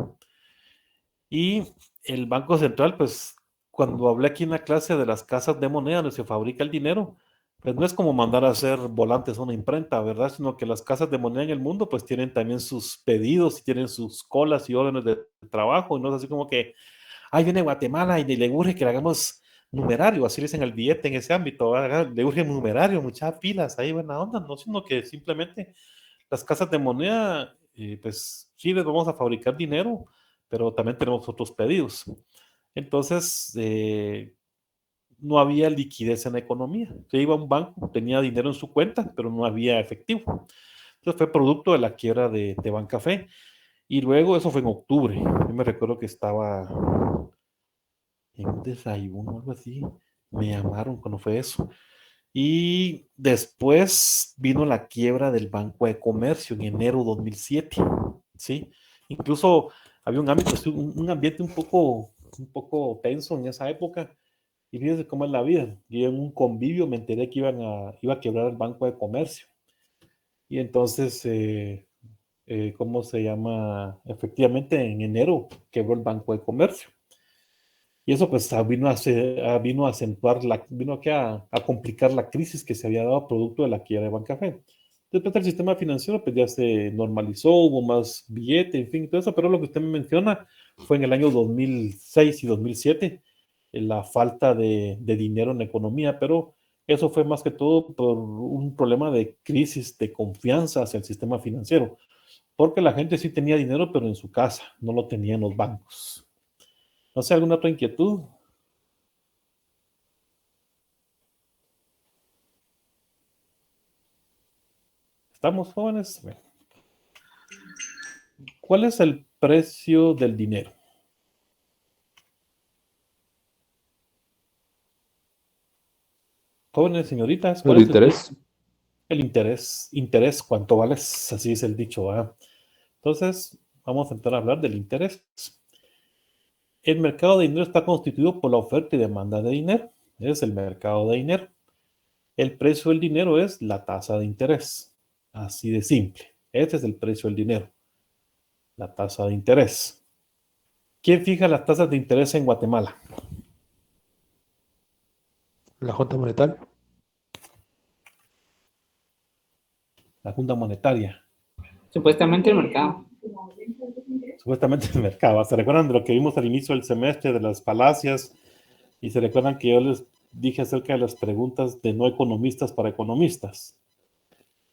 Y el Banco Central, pues, cuando hablé aquí en la clase de las casas de moneda donde se fabrica el dinero, pues no es como mandar a hacer volantes a una imprenta, ¿verdad? Sino que las casas de moneda en el mundo, pues tienen también sus pedidos y tienen sus colas y órdenes de trabajo, y no es así como que, ay, viene Guatemala y le urge que le hagamos numerario, así le dicen al billete en ese ámbito, ¿verdad? Le urge numerario, muchas pilas, ahí buena onda, no, sino que simplemente las casas de moneda, pues sí les vamos a fabricar dinero, pero también tenemos otros pedidos. Entonces, no había liquidez en la economía. Se iba a un banco, tenía dinero en su cuenta, pero no había efectivo. Entonces fue producto de la quiebra de Bancafé. Y luego, eso fue en octubre. Yo me recuerdo que estaba en un desayuno o algo así. Me llamaron cuando fue eso. Y después vino la quiebra del Banco de Comercio en enero 2007. ¿Sí? Incluso había un ambiente un poco tenso en esa época. Y fíjense cómo es la vida. Yo en un convivio me enteré que iba a quebrar el Banco de Comercio. Y entonces, ¿cómo se llama? Efectivamente, en enero quebró el Banco de Comercio. Y eso pues vino a acentuar, vino aquí a complicar la crisis que se había dado producto de la quiebra de Bancafé. Después el sistema financiero pues ya se normalizó, hubo más billete, en fin, todo eso, pero lo que usted me menciona fue en el año 2006 y 2007, la falta de dinero en la economía, pero eso fue más que todo por un problema de crisis de confianza hacia el sistema financiero, porque la gente sí tenía dinero, pero en su casa, no lo tenía en los bancos. No sé, ¿alguna otra inquietud? ¿Estamos jóvenes? Bueno. ¿Cuál es el precio del dinero? Jóvenes, señoritas. ¿El interés? El interés, ¿cuánto vale? Así es el dicho, ¿verdad? Entonces, vamos a entrar a hablar del interés. El mercado de dinero está constituido por la oferta y demanda de dinero. Es el mercado de dinero. El precio del dinero es la tasa de interés. Así de simple. Este es el precio del dinero. La tasa de interés. ¿Quién fija las tasas de interés en Guatemala? La Junta Monetaria. La Junta Monetaria. Supuestamente el mercado. Supuestamente el mercado. ¿Se recuerdan de lo que vimos al inicio del semestre de las falacias? Y se recuerdan que yo les dije acerca de las preguntas de no economistas para economistas.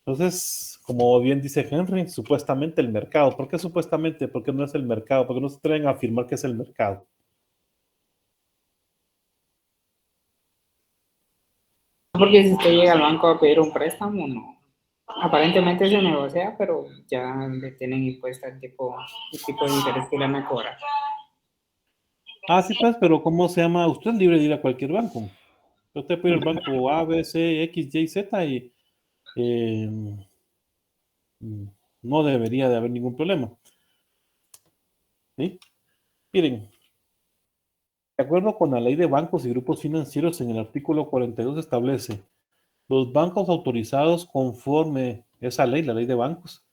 Entonces, como bien dice Henry, supuestamente el mercado. ¿Por qué supuestamente? Porque no es el mercado. Porque no se atreven a afirmar que es el mercado. Porque si usted llega al banco a pedir un préstamo, no. Aparentemente se negocia, pero ya le tienen impuesta el tipo de interés que le van a cobrar. Ah, sí, pues, pero ¿cómo se llama? Usted es libre de ir a cualquier banco. Usted puede ir al banco A, B, C, X, Y, Z y no debería de haber ningún problema. ¿Sí? Miren, de acuerdo con la ley de bancos y grupos financieros, en el artículo 42 establece: los bancos autorizados conforme esa ley, la ley de bancos,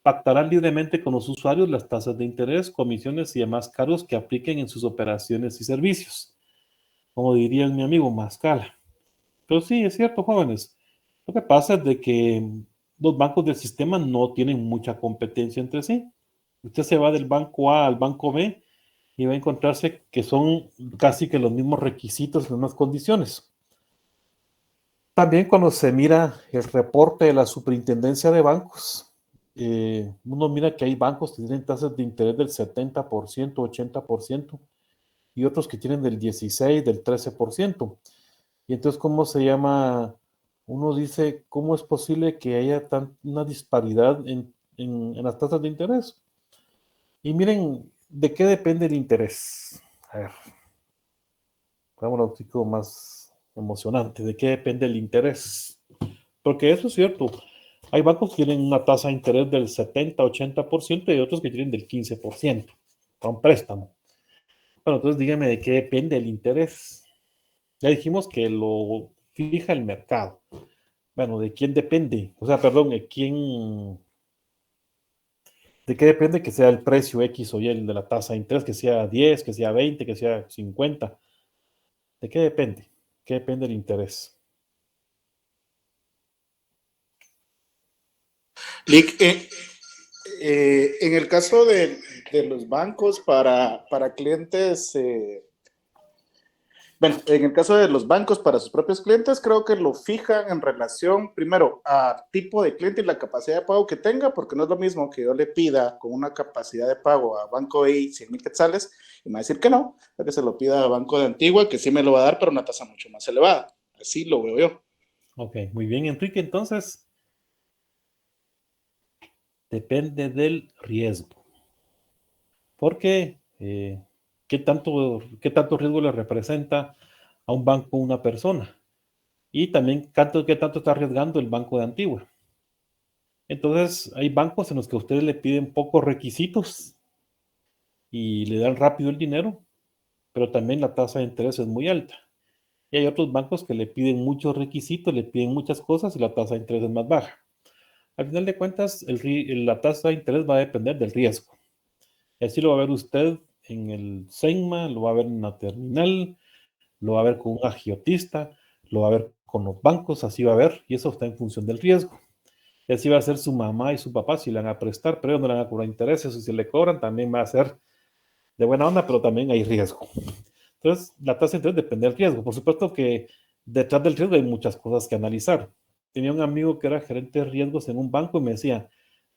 pactarán libremente con los usuarios las tasas de interés, comisiones y demás cargos que apliquen en sus operaciones y servicios. Como diría mi amigo Mascala. Pero sí, es cierto, jóvenes. Lo que pasa es de que los bancos del sistema no tienen mucha competencia entre sí. Usted se va del banco A al banco B y va a encontrarse que son casi que los mismos requisitos, las mismas condiciones. También cuando se mira el reporte de la superintendencia de bancos, uno mira que hay bancos que tienen tasas de interés del 70%, 80%, y otros que tienen del 16%, del 13%. Y entonces, ¿cómo se llama? Uno dice, ¿cómo es posible que haya una disparidad en las tasas de interés? Y miren, ¿de qué depende el interés? A ver, vámonos un poquito más emocionante. ¿De qué depende el interés? Porque eso es cierto. Hay bancos que tienen una tasa de interés del 70, 80% y otros que tienen del 15% para un préstamo. Bueno, entonces dígame de qué depende el interés. Ya dijimos que lo fija el mercado. Bueno, ¿de quién depende? O sea, perdón, ¿de qué depende que sea el precio X o Y el de la tasa de interés, que sea 10, que sea 20, que sea 50? ¿De qué depende? ¿Qué depende el interés? Lick, en el caso de los bancos para clientes, bueno, en el caso de los bancos para sus propios clientes, creo que lo fijan en relación, primero, a tipo de cliente y la capacidad de pago que tenga, porque no es lo mismo que yo le pida con una capacidad de pago a Banco I 100,000 quetzales y me va a decir que no, que se lo pida a Banco de Antigua, que sí me lo va a dar, pero una tasa mucho más elevada. Así lo veo yo. Ok, muy bien, Enrique. Entonces, depende del riesgo. Porque, ¿qué tanto riesgo le representa a un banco una persona? Y también, ¿qué tanto está arriesgando el Banco de Antigua? Entonces, hay bancos en los que a ustedes le piden pocos requisitos y le dan rápido el dinero, pero también la tasa de interés es muy alta. Y hay otros bancos que le piden muchos requisitos, le piden muchas cosas y la tasa de interés es más baja. Al final de cuentas, la tasa de interés va a depender del riesgo. Y así lo va a ver usted en el SENMA, lo va a ver en la terminal, lo va a ver con un agiotista, lo va a ver con los bancos, así va a ver, y eso está en función del riesgo. Y así va a ser su mamá y su papá si le van a prestar, pero no le van a cobrar intereses, o si le cobran también va a ser de buena onda, pero también hay riesgo. Entonces, la tasa de interés depende del riesgo. Por supuesto que detrás del riesgo hay muchas cosas que analizar. Tenía un amigo que era gerente de riesgos en un banco y me decía,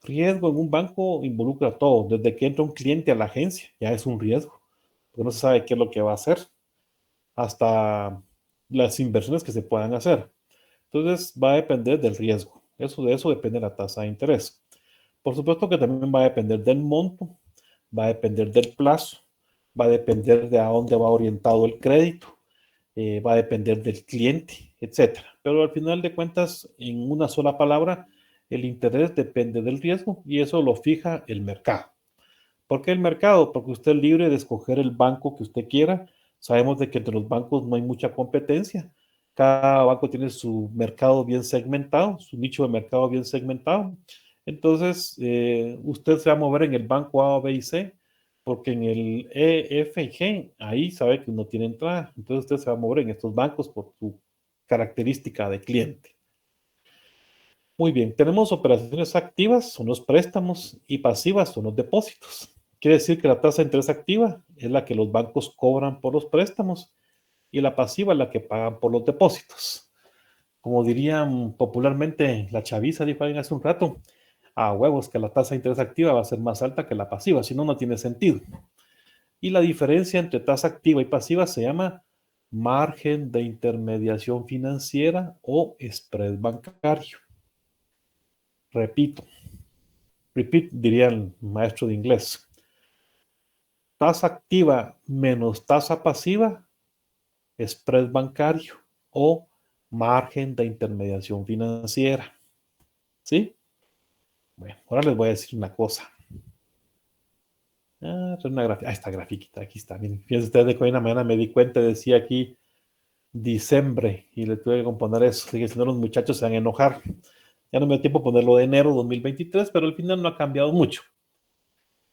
riesgo en un banco involucra todo, desde que entra un cliente a la agencia, ya es un riesgo, porque no se sabe qué es lo que va a hacer, hasta las inversiones que se puedan hacer. Entonces, va a depender del riesgo. De eso depende la tasa de interés. Por supuesto que también va a depender del monto, va a depender del plazo, va a depender de a dónde va orientado el crédito, va a depender del cliente, etcétera. Pero al final de cuentas, en una sola palabra, el interés depende del riesgo y eso lo fija el mercado. ¿Por qué el mercado? Porque usted es libre de escoger el banco que usted quiera. Sabemos de que entre los bancos no hay mucha competencia. Cada banco tiene su mercado bien segmentado, su nicho de mercado bien segmentado. Entonces, usted se va a mover en el banco A, B y C, porque en el E, F y G, ahí sabe que no tiene entrada. Entonces, usted se va a mover en estos bancos por su característica de cliente. Muy bien, tenemos operaciones activas, son los préstamos, y pasivas son los depósitos. Quiere decir que la tasa de interés activa es la que los bancos cobran por los préstamos y la pasiva es la que pagan por los depósitos. Como dirían popularmente la chaviza, dijo alguien hace un rato, a huevos que la tasa de interés activa va a ser más alta que la pasiva, si no, no tiene sentido. Y la diferencia entre tasa activa y pasiva se llama margen de intermediación financiera o spread bancario. Repito, repeat diría el maestro de inglés. Tasa activa menos tasa pasiva, spread bancario o margen de intermediación financiera. ¿Sí? Bueno, ahora les voy a decir una cosa. Esta grafiquita, aquí está. Miren, fíjense ustedes de que hoy en la mañana me di cuenta, decía aquí diciembre y le tuve que componer eso. Dije, si no los muchachos se van a enojar. Ya no me dio tiempo de ponerlo de enero 2023, pero al final no ha cambiado mucho.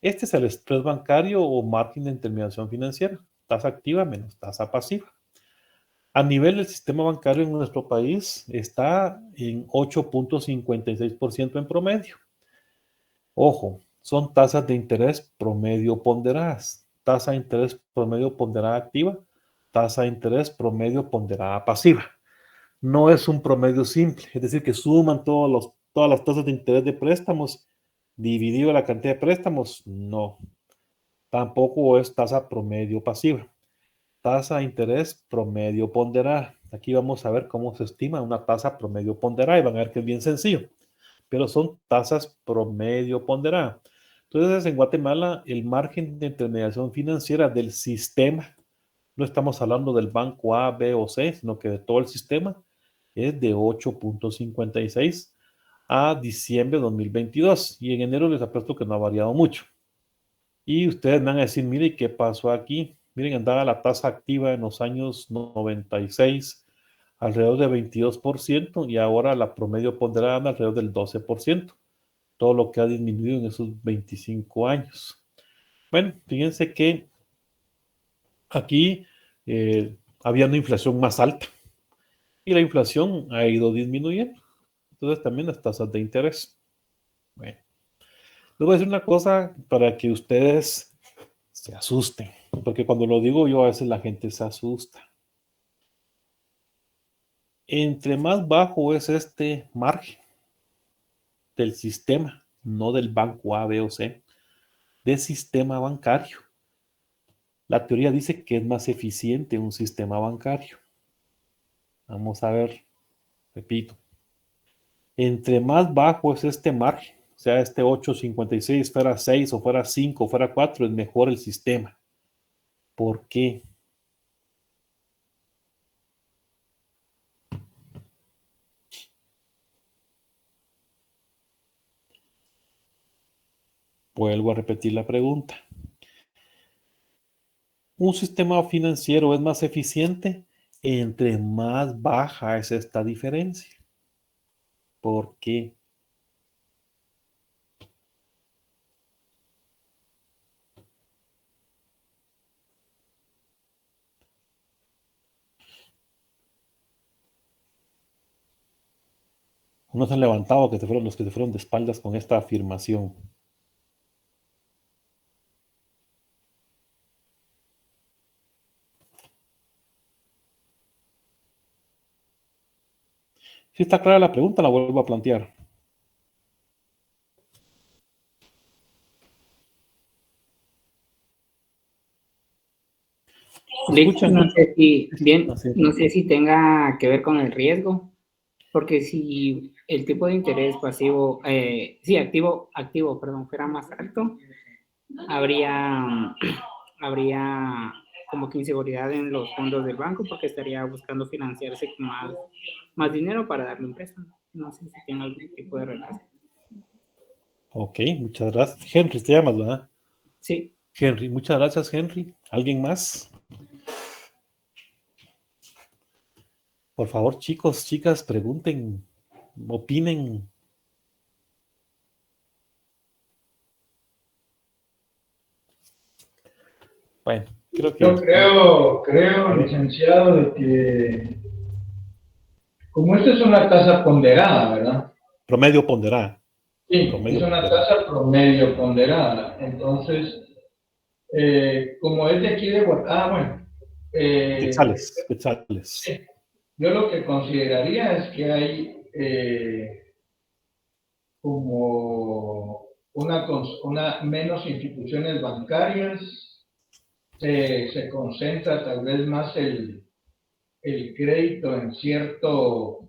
Este es el spread bancario o margen de intermediación financiera. Tasa activa menos tasa pasiva. A nivel del sistema bancario en nuestro país está en 8.56% en promedio. Ojo, son tasas de interés promedio ponderadas. Tasa de interés promedio ponderada activa, tasa de interés promedio ponderada pasiva. No es un promedio simple, es decir, que suman todas las tasas de interés de préstamos dividido la cantidad de préstamos. No, tampoco es tasa promedio pasiva. Tasa de interés promedio ponderada. Aquí vamos a ver cómo se estima una tasa promedio ponderada y van a ver que es bien sencillo, pero son tasas promedio ponderada. Entonces, en Guatemala, el margen de intermediación financiera del sistema, no estamos hablando del banco A, B o C, sino que de todo el sistema, es de 8.56 a diciembre de 2022. Y en enero les apuesto que no ha variado mucho. Y ustedes me van a decir, mire, ¿qué pasó aquí? Miren, andaba la tasa activa en los años 96 alrededor de 22% y ahora la promedio ponderada anda alrededor del 12%. Todo lo que ha disminuido en esos 25 años. Bueno, fíjense que aquí había una inflación más alta y la inflación ha ido disminuyendo. Entonces también las tasas de interés. Bueno, les voy a decir una cosa para que ustedes se asusten, porque cuando lo digo yo a veces la gente se asusta. Entre más bajo es este margen del sistema, no del banco A, B o C, del sistema bancario. La teoría dice que es más eficiente un sistema bancario. Vamos a ver, repito. Entre más bajo es este margen, o sea, este 8.56 fuera 6 o fuera 5 o fuera 4, es mejor el sistema. ¿Por qué? Vuelvo a repetir la pregunta. Un sistema financiero es más eficiente entre más baja es esta diferencia. ¿Por qué? Unos han levantado que fueron los que se fueron de espaldas con esta afirmación. Si está clara la pregunta, la vuelvo a plantear. No sé si, no sé si tenga que ver con el riesgo, porque si el tipo de interés pasivo, activo, fuera más alto, habría como que inseguridad en los fondos del banco porque estaría buscando financiarse con más dinero para darle un préstamo. No sé si tiene algún tipo de relación. Ok, muchas gracias. Henry, te llamas, ¿verdad? Sí. Henry, muchas gracias, Henry. ¿Alguien más? Por favor, chicos, chicas, pregunten, opinen. Bueno, creo que... Yo creo, licenciado, de que como esta es una tasa ponderada, ¿verdad? Promedio ponderada. Sí, es una tasa promedio ponderada. Entonces, como es de aquí de Guatemala, Quetzales. Yo lo que consideraría es que hay como una menos instituciones bancarias, se concentra tal vez más el crédito en cierto,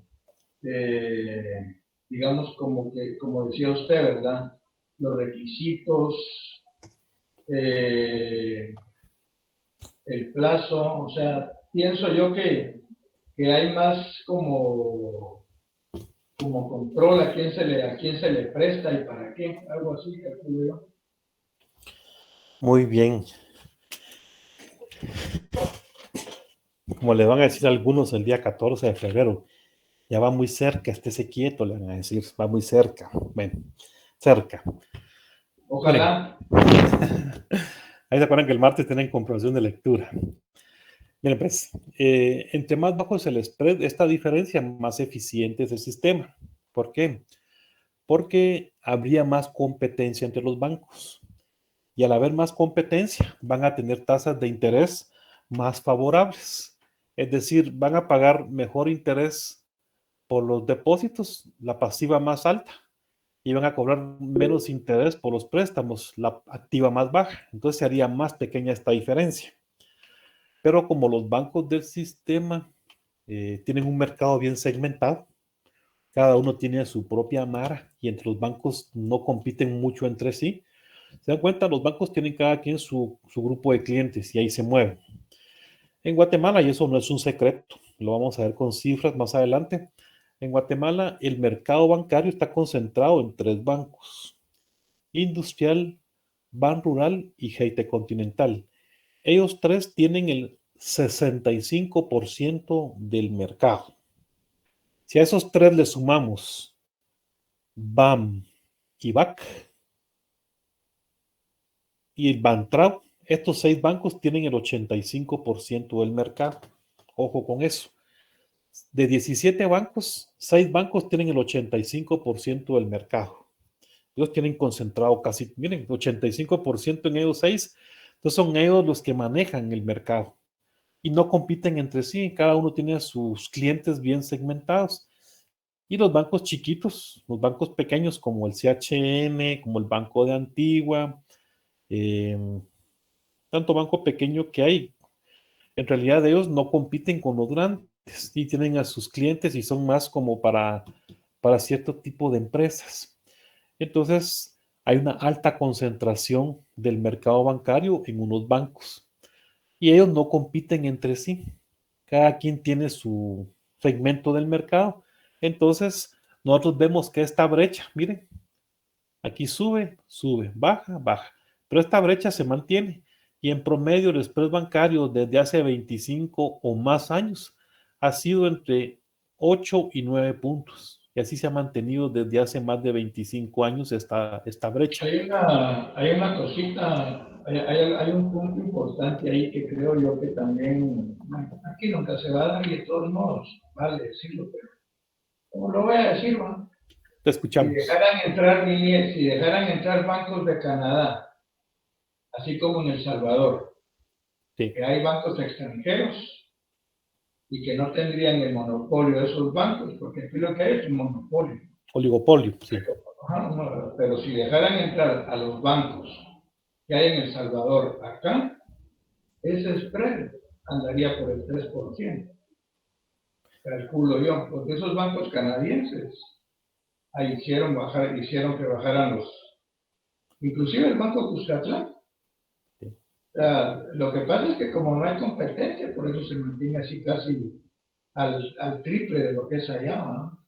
digamos, como decía usted, ¿verdad? Los requisitos, el plazo, o sea, pienso yo que hay más como control a quién se le presta y para qué, algo así, calculo yo. Muy bien. Como le van a decir algunos el día 14 de febrero, Ya va muy cerca, estése quieto, le van a decir, va muy cerca. Bueno, cerca. Ojalá. Miren. Ahí se acuerdan que el martes tienen comprobación de lectura. Miren, pues, entre más bajo es el spread, esta diferencia, más eficiente es el sistema. ¿Por qué? Porque habría más competencia entre los bancos. Y al haber más competencia, van a tener tasas de interés más favorables. Es decir, van a pagar mejor interés por los depósitos, la pasiva más alta, y van a cobrar menos interés por los préstamos, la activa más baja. Entonces se haría más pequeña esta diferencia. Pero como los bancos del sistema tienen un mercado bien segmentado, cada uno tiene su propia mara y entre los bancos no compiten mucho entre sí. Se dan cuenta, los bancos tienen cada quien su grupo de clientes y ahí se mueven. En Guatemala, y eso no es un secreto, lo vamos a ver con cifras más adelante, en Guatemala el mercado bancario está concentrado en 3 bancos: Industrial, Ban Rural y Jeite Continental. Ellos 3 tienen el 65% del mercado. Si a esos 3 le sumamos BAM y BAC y el Bantrao, estos 6 bancos tienen el 85% del mercado. Ojo con eso. De 17 bancos, 6 bancos tienen el 85% del mercado. Ellos tienen concentrado casi, miren, 85% en ellos 6. Entonces son ellos los que manejan el mercado y no compiten entre sí. Cada uno tiene a sus clientes bien segmentados. Y los bancos chiquitos, los bancos pequeños como el CHN, como el Banco de Antigua, tanto banco pequeño que hay, en realidad ellos no compiten con los grandes y tienen a sus clientes y son más como para cierto tipo de empresas. Entonces, hay una alta concentración del mercado bancario en unos bancos y ellos no compiten entre sí. Cada quien tiene su segmento del mercado. Entonces, nosotros vemos que esta brecha, miren, aquí sube, sube, baja, baja, pero esta brecha se mantiene y en promedio el spread bancario desde hace 25 o más años ha sido entre 8 y 9 puntos. Y así se ha mantenido desde hace más de 25 años esta brecha. Hay una cosita, hay un punto importante ahí que creo yo que también, aquí nunca se va a dar y de todos modos, vale decirlo, pero como lo voy a decir, ¿no? Te escuchamos. Si dejaran entrar bancos de Canadá, así como en El Salvador, sí, que hay bancos extranjeros y que no tendrían el monopolio de esos bancos, porque aquí lo que hay es un monopolio. Oligopolio, sí. Pero si dejaran entrar a los bancos que hay en El Salvador acá, ese spread andaría por el 3%. Calculo yo, porque esos bancos canadienses hicieron que bajaran inclusive el Banco Cuscatlán. Lo que pasa es que como no hay competencia, por eso se mantiene así casi al triple de lo que es allá, ¿no?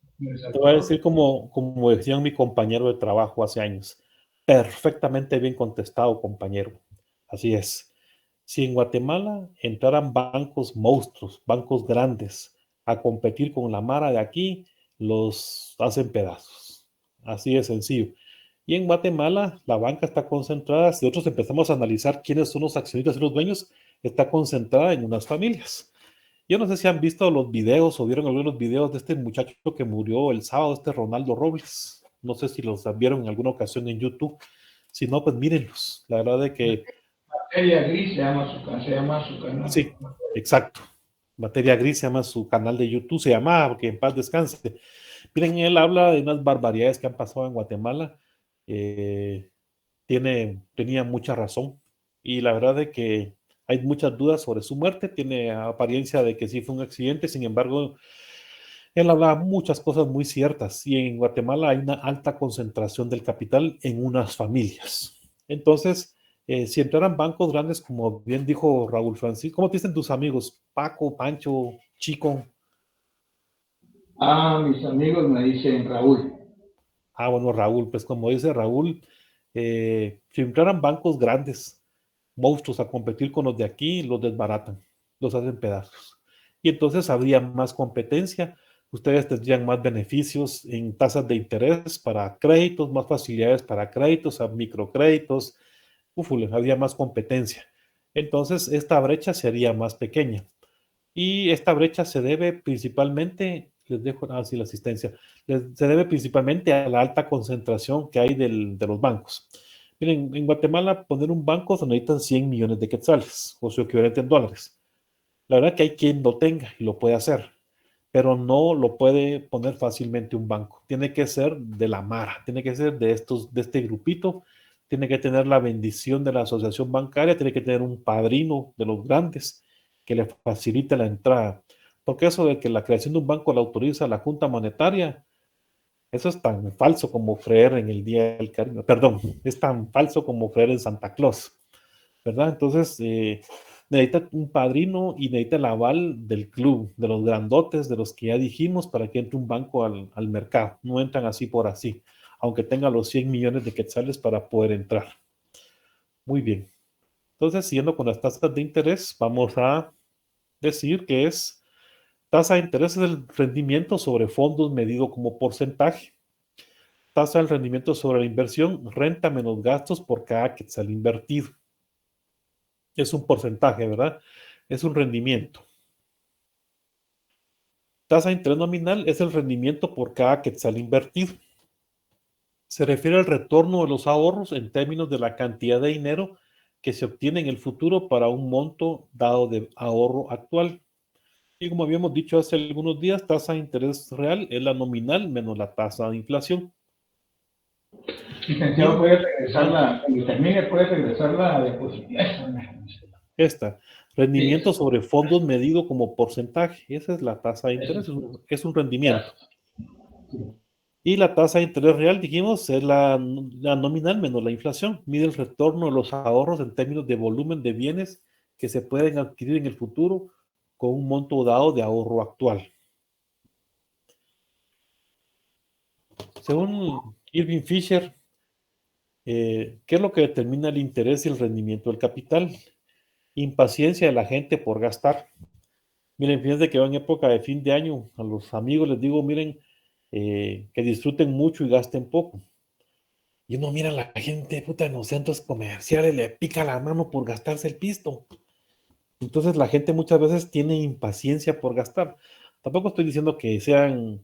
Te voy a decir como decía mi compañero de trabajo hace años, perfectamente bien contestado, compañero. Así es. Si en Guatemala entraran bancos monstruos, bancos grandes, a competir con la mara de aquí, los hacen pedazos. Así de sencillo. Y en Guatemala la banca está concentrada, si nosotros empezamos a analizar quiénes son los accionistas y los dueños, está concentrada en unas familias. Yo no sé si han visto los videos o vieron algunos videos de este muchacho que murió el sábado, este Ronaldo Robles. No sé si los vieron en alguna ocasión en YouTube. Si no, pues mírenlos. La verdad es que... Materia Gris se llama su canal. Sí, exacto. Materia Gris se llama su canal de YouTube. Se llamaba, porque en paz descanse. Miren, él habla de unas barbaridades que han pasado en Guatemala. Tenía mucha razón. Y la verdad es que hay muchas dudas sobre su muerte. Tiene apariencia de que sí fue un accidente. Sin embargo, él hablaba muchas cosas muy ciertas. Y en Guatemala hay una alta concentración del capital en unas familias. Entonces, si entraran bancos grandes, como bien dijo Raúl Francisco, ¿cómo te dicen tus amigos? Paco, Pancho, Chico. Mis amigos me dicen Raúl. Bueno, Raúl, pues como dice Raúl, si entraran bancos grandes, monstruos a competir con los de aquí, los desbaratan, los hacen pedazos. Y entonces habría más competencia, Ustedes tendrían más beneficios en tasas de interés para créditos, más facilidades para créditos, a microcréditos. Habría más competencia. Entonces, esta brecha sería más pequeña. Y esta brecha se debe principalmente, les dejo así la asistencia, se debe principalmente a la alta concentración que hay de los bancos. Miren, en Guatemala poner un banco se necesitan 100 millones de quetzales, o su equivalente en dólares. La verdad que hay quien lo tenga y lo puede hacer, pero no lo puede poner fácilmente un banco. Tiene que ser de la mara, tiene que ser de este grupito, tiene que tener la bendición de la asociación bancaria, tiene que tener un padrino de los grandes que le facilite la entrada. Porque eso de que la creación de un banco la autoriza la Junta Monetaria, eso es tan falso como creer en el Día del Cariño. Perdón, es tan falso como creer en Santa Claus, ¿verdad? Entonces, necesita un padrino y necesita el aval del club, de los grandotes, de los que ya dijimos, para que entre un banco al mercado. No entran así por así, aunque tenga los 100 millones de quetzales para poder entrar. Muy bien. Entonces, siguiendo con las tasas de interés, vamos a decir que tasa de interés es el rendimiento sobre fondos medido como porcentaje. Tasa del rendimiento sobre la inversión, renta menos gastos por cada quetzal invertido. Es un porcentaje, ¿verdad? Es un rendimiento. Tasa de interés nominal es el rendimiento por cada quetzal invertido. Se refiere al retorno de los ahorros en términos de la cantidad de dinero que se obtiene en el futuro para un monto dado de ahorro actual. Y como habíamos dicho hace algunos días, tasa de interés real es la nominal menos la tasa de inflación. Licenciado, puede regresarla, cuando termine, puede regresarla a diapositiva. Esta, rendimiento sobre fondos medido como porcentaje. Esa es la tasa de interés, es un rendimiento. Y la tasa de interés real, dijimos, es la nominal menos la inflación. Mide el retorno de los ahorros en términos de volumen de bienes que se pueden adquirir en el futuro con un monto dado de ahorro actual. Según Irving Fisher, ¿qué es lo que determina el interés y el rendimiento del capital? Impaciencia de la gente por gastar. Miren, fíjense que en época de fin de año, a los amigos les digo, miren, que disfruten mucho y gasten poco. Y uno mira a la gente, puta, en los centros comerciales, le pica la mano por gastarse el pisto. Entonces la gente muchas veces tiene impaciencia por gastar. Tampoco estoy diciendo que sean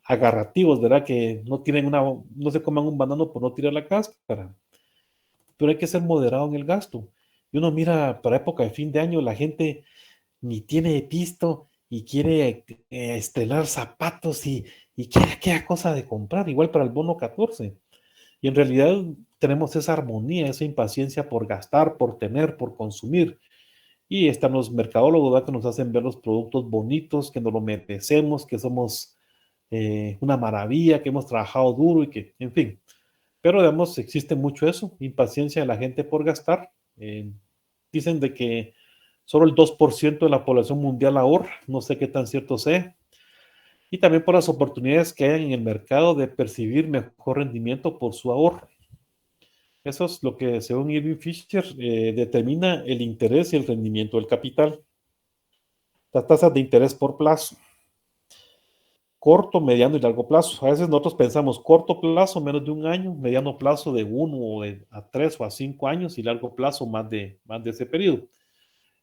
agarrativos, ¿verdad? Que no se coman un banano por no tirar la cáscara. Pero hay que ser moderado en el gasto. Y uno mira para época de fin de año, la gente ni tiene pisto y quiere estrenar zapatos y quiere aquella cosa de comprar, igual para el bono 14. Y en realidad tenemos esa armonía, esa impaciencia por gastar, por tener, por consumir. Y están los mercadólogos, ¿verdad? Que nos hacen ver los productos bonitos, que nos lo merecemos, que somos una maravilla, que hemos trabajado duro y que, en fin. Pero, digamos, existe mucho eso, impaciencia de la gente por gastar. Dicen de que solo el 2% de la población mundial ahorra, no sé qué tan cierto sea. Y también por las oportunidades que hay en el mercado de percibir mejor rendimiento por su ahorro. Eso es lo que, según Irving Fisher, determina el interés y el rendimiento del capital. Las tasas de interés por plazo. Corto, mediano y largo plazo. A veces nosotros pensamos corto plazo, menos de un año, mediano plazo de 1 a 3 o a 5 años y largo plazo más de ese periodo.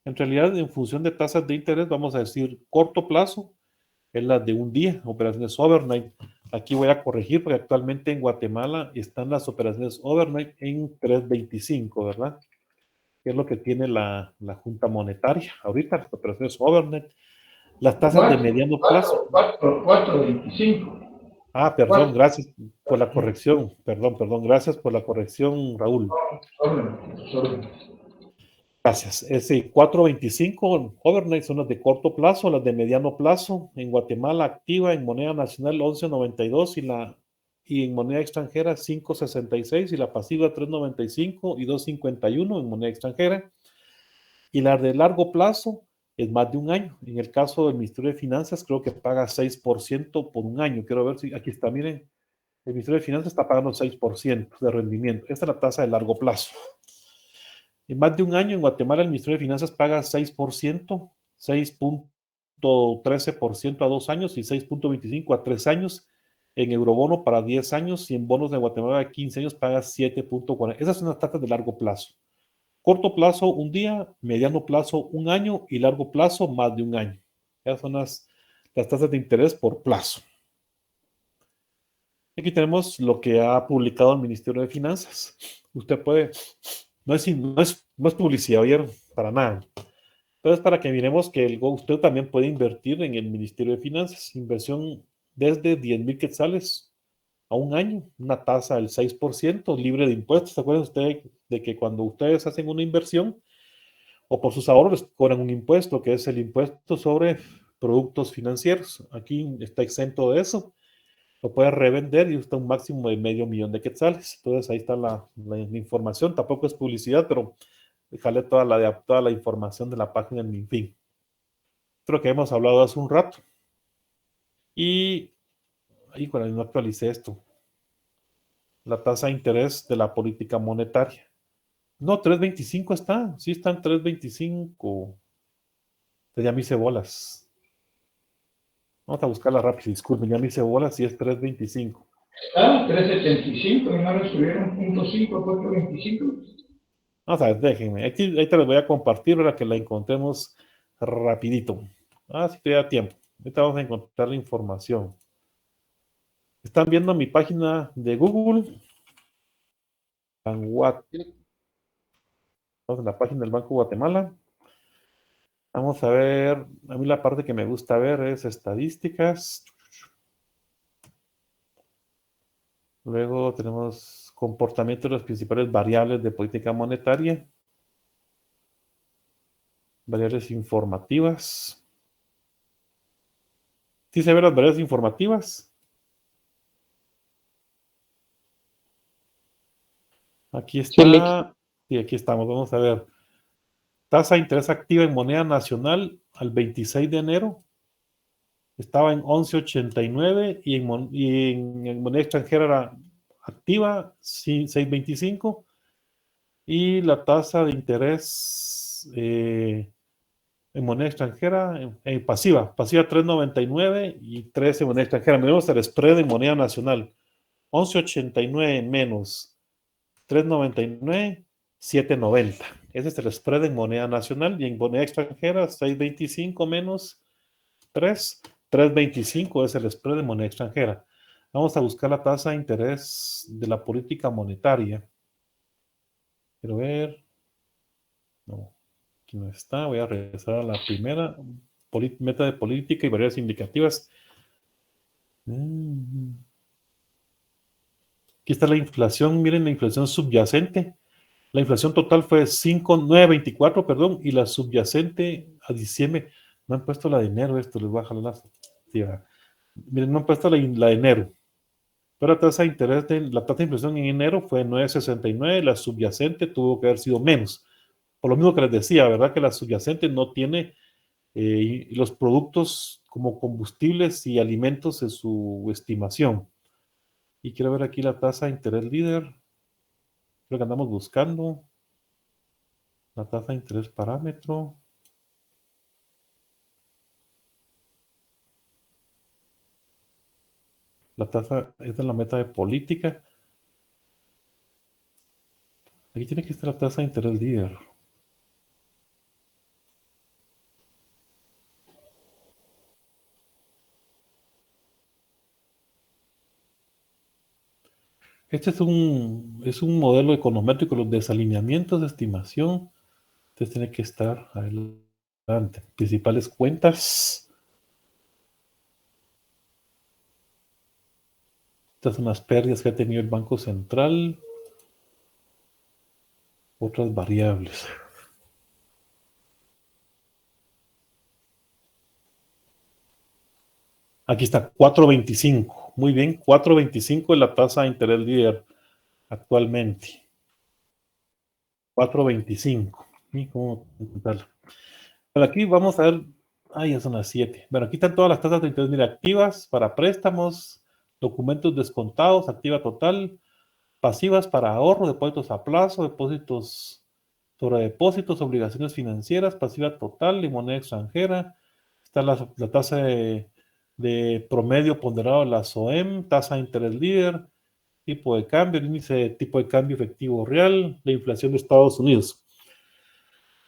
En realidad, en función de tasas de interés, vamos a decir corto plazo, es la de un día, operaciones overnight. Aquí voy a corregir porque actualmente en Guatemala están las operaciones overnight en 3.25, ¿verdad? Que es lo que tiene la Junta Monetaria. Ahorita las operaciones overnight, las tasas de mediano plazo. 4.25. Ah, perdón, gracias por la corrección. Perdón, gracias por la corrección, Raúl. Gracias. Sí, 4.25 overnight son las de corto plazo, las de mediano plazo. En Guatemala activa en moneda nacional 11.92 y en moneda extranjera 5.66 y la pasiva 3.95 y 2.51 en moneda extranjera. Y la de largo plazo es más de un año. En el caso del Ministerio de Finanzas creo que paga 6% por un año. Quiero ver si aquí está, miren. El Ministerio de Finanzas está pagando 6% de rendimiento. Esta es la tasa de largo plazo. En más de un año en Guatemala el Ministerio de Finanzas paga 6%, 6.13% a 2 años y 6.25% a 3 años. En eurobono para 10 años y en bonos de Guatemala a 15 años paga 7.40. Esas son las tasas de largo plazo. Corto plazo, un día, mediano plazo, un año y largo plazo, más de un año. Esas son las tasas de interés por plazo. Aquí tenemos lo que ha publicado el Ministerio de Finanzas. Usted puede, no es publicidad, ¿oyeron? Para nada. Entonces, para que miremos que usted también puede invertir en el Ministerio de Finanzas. Inversión desde 10,000 quetzales a un año, una tasa del 6%, libre de impuestos. ¿Se acuerdan ustedes de que cuando ustedes hacen una inversión o por sus ahorros les cobran un impuesto, que es el impuesto sobre productos financieros? Aquí está exento de eso. Lo puede revender y está un máximo de $500,000 de quetzales. Entonces ahí está la información. Tampoco es publicidad, pero dejarle toda la información de la página en MinFin. Creo que hemos hablado hace un rato. Y ahí cuando no actualicé esto. La tasa de interés de la política monetaria. No, 3.25 está. Sí está en 3.25. Ya me hice bolas. Vamos a buscarla rápido. Disculpen, ya me hice bolas y es 3.25. Ah, 3.75 y no le subieron 0.5 a 4.25. Vamos a ver, déjenme. Ahí te les voy a compartir para que la encontremos rapidito. Si te da tiempo. Ahorita vamos a encontrar la información. Están viendo mi página de Google. Vamos a la página del Banco de Guatemala. Vamos a ver. A mí la parte que me gusta ver es estadísticas. Luego tenemos comportamiento de las principales variables de política monetaria. Variables informativas. ¿Sí se ven las variables informativas? Aquí está. Sí, aquí estamos. Vamos a ver. Tasa de interés activa en moneda nacional al 26 de enero. Estaba en 11.89 y en moneda extranjera era activa 6.25. Y la tasa de interés en moneda extranjera pasiva 3.99 y 13 en moneda extranjera. Miremos el spread en moneda nacional. 11.89 menos 3.99, 7.90. Ese es el spread en moneda nacional y en moneda extranjera 6.25 menos 3, 3.25 es el spread de moneda extranjera. Vamos a buscar la tasa de interés de la política monetaria. Quiero ver. No, aquí no está. Voy a regresar a la primera. Meta de política y variables indicativas. Aquí está la inflación. Miren la inflación subyacente. La inflación total fue 5.924, perdón, y la subyacente a diciembre. No han puesto la de enero, esto les voy a jalar miren, no han puesto la de enero. Pero la tasa de interés la tasa de inflación en enero fue 9.69, la subyacente tuvo que haber sido menos. Por lo mismo que les decía, ¿verdad? Que la subyacente no tiene los productos como combustibles y alimentos en su estimación. Y quiero ver aquí la tasa de interés líder. Creo que andamos buscando la tasa de interés parámetro. La tasa es de la meta de política. Aquí tiene que estar la tasa de interés líder. Este es un modelo econométrico, los desalineamientos de estimación. Entonces tiene que estar adelante. Principales cuentas. Estas son las pérdidas que ha tenido el Banco Central. Otras variables. Aquí está, 4.25. Muy bien, 4.25 es la tasa de interés líder actualmente. 4.25. ¿Y cómo encontrarla? Pero aquí vamos a ver. Ya son las 7. Bueno, aquí están todas las tasas de interés líder activas para préstamos, documentos descontados, activa total, pasivas para ahorro, depósitos a plazo, depósitos sobre depósitos, obligaciones financieras, pasiva total y moneda extranjera, Está la tasa de promedio ponderado de la SOEM, tasa de interés líder, tipo de cambio, el índice de tipo de cambio efectivo real, la inflación de Estados Unidos.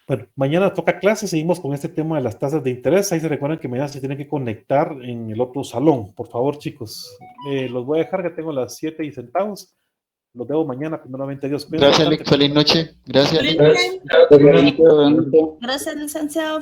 Bueno, mañana toca clase, seguimos con este tema de las tasas de interés. Ahí se recuerdan que mañana se tienen que conectar en el otro salón. Por favor, chicos, los voy a dejar, que tengo las 7 y centavos. Los veo mañana, primeramente Dios. Gracias, Alex. Feliz noche. Gracias. Gracias, licenciado.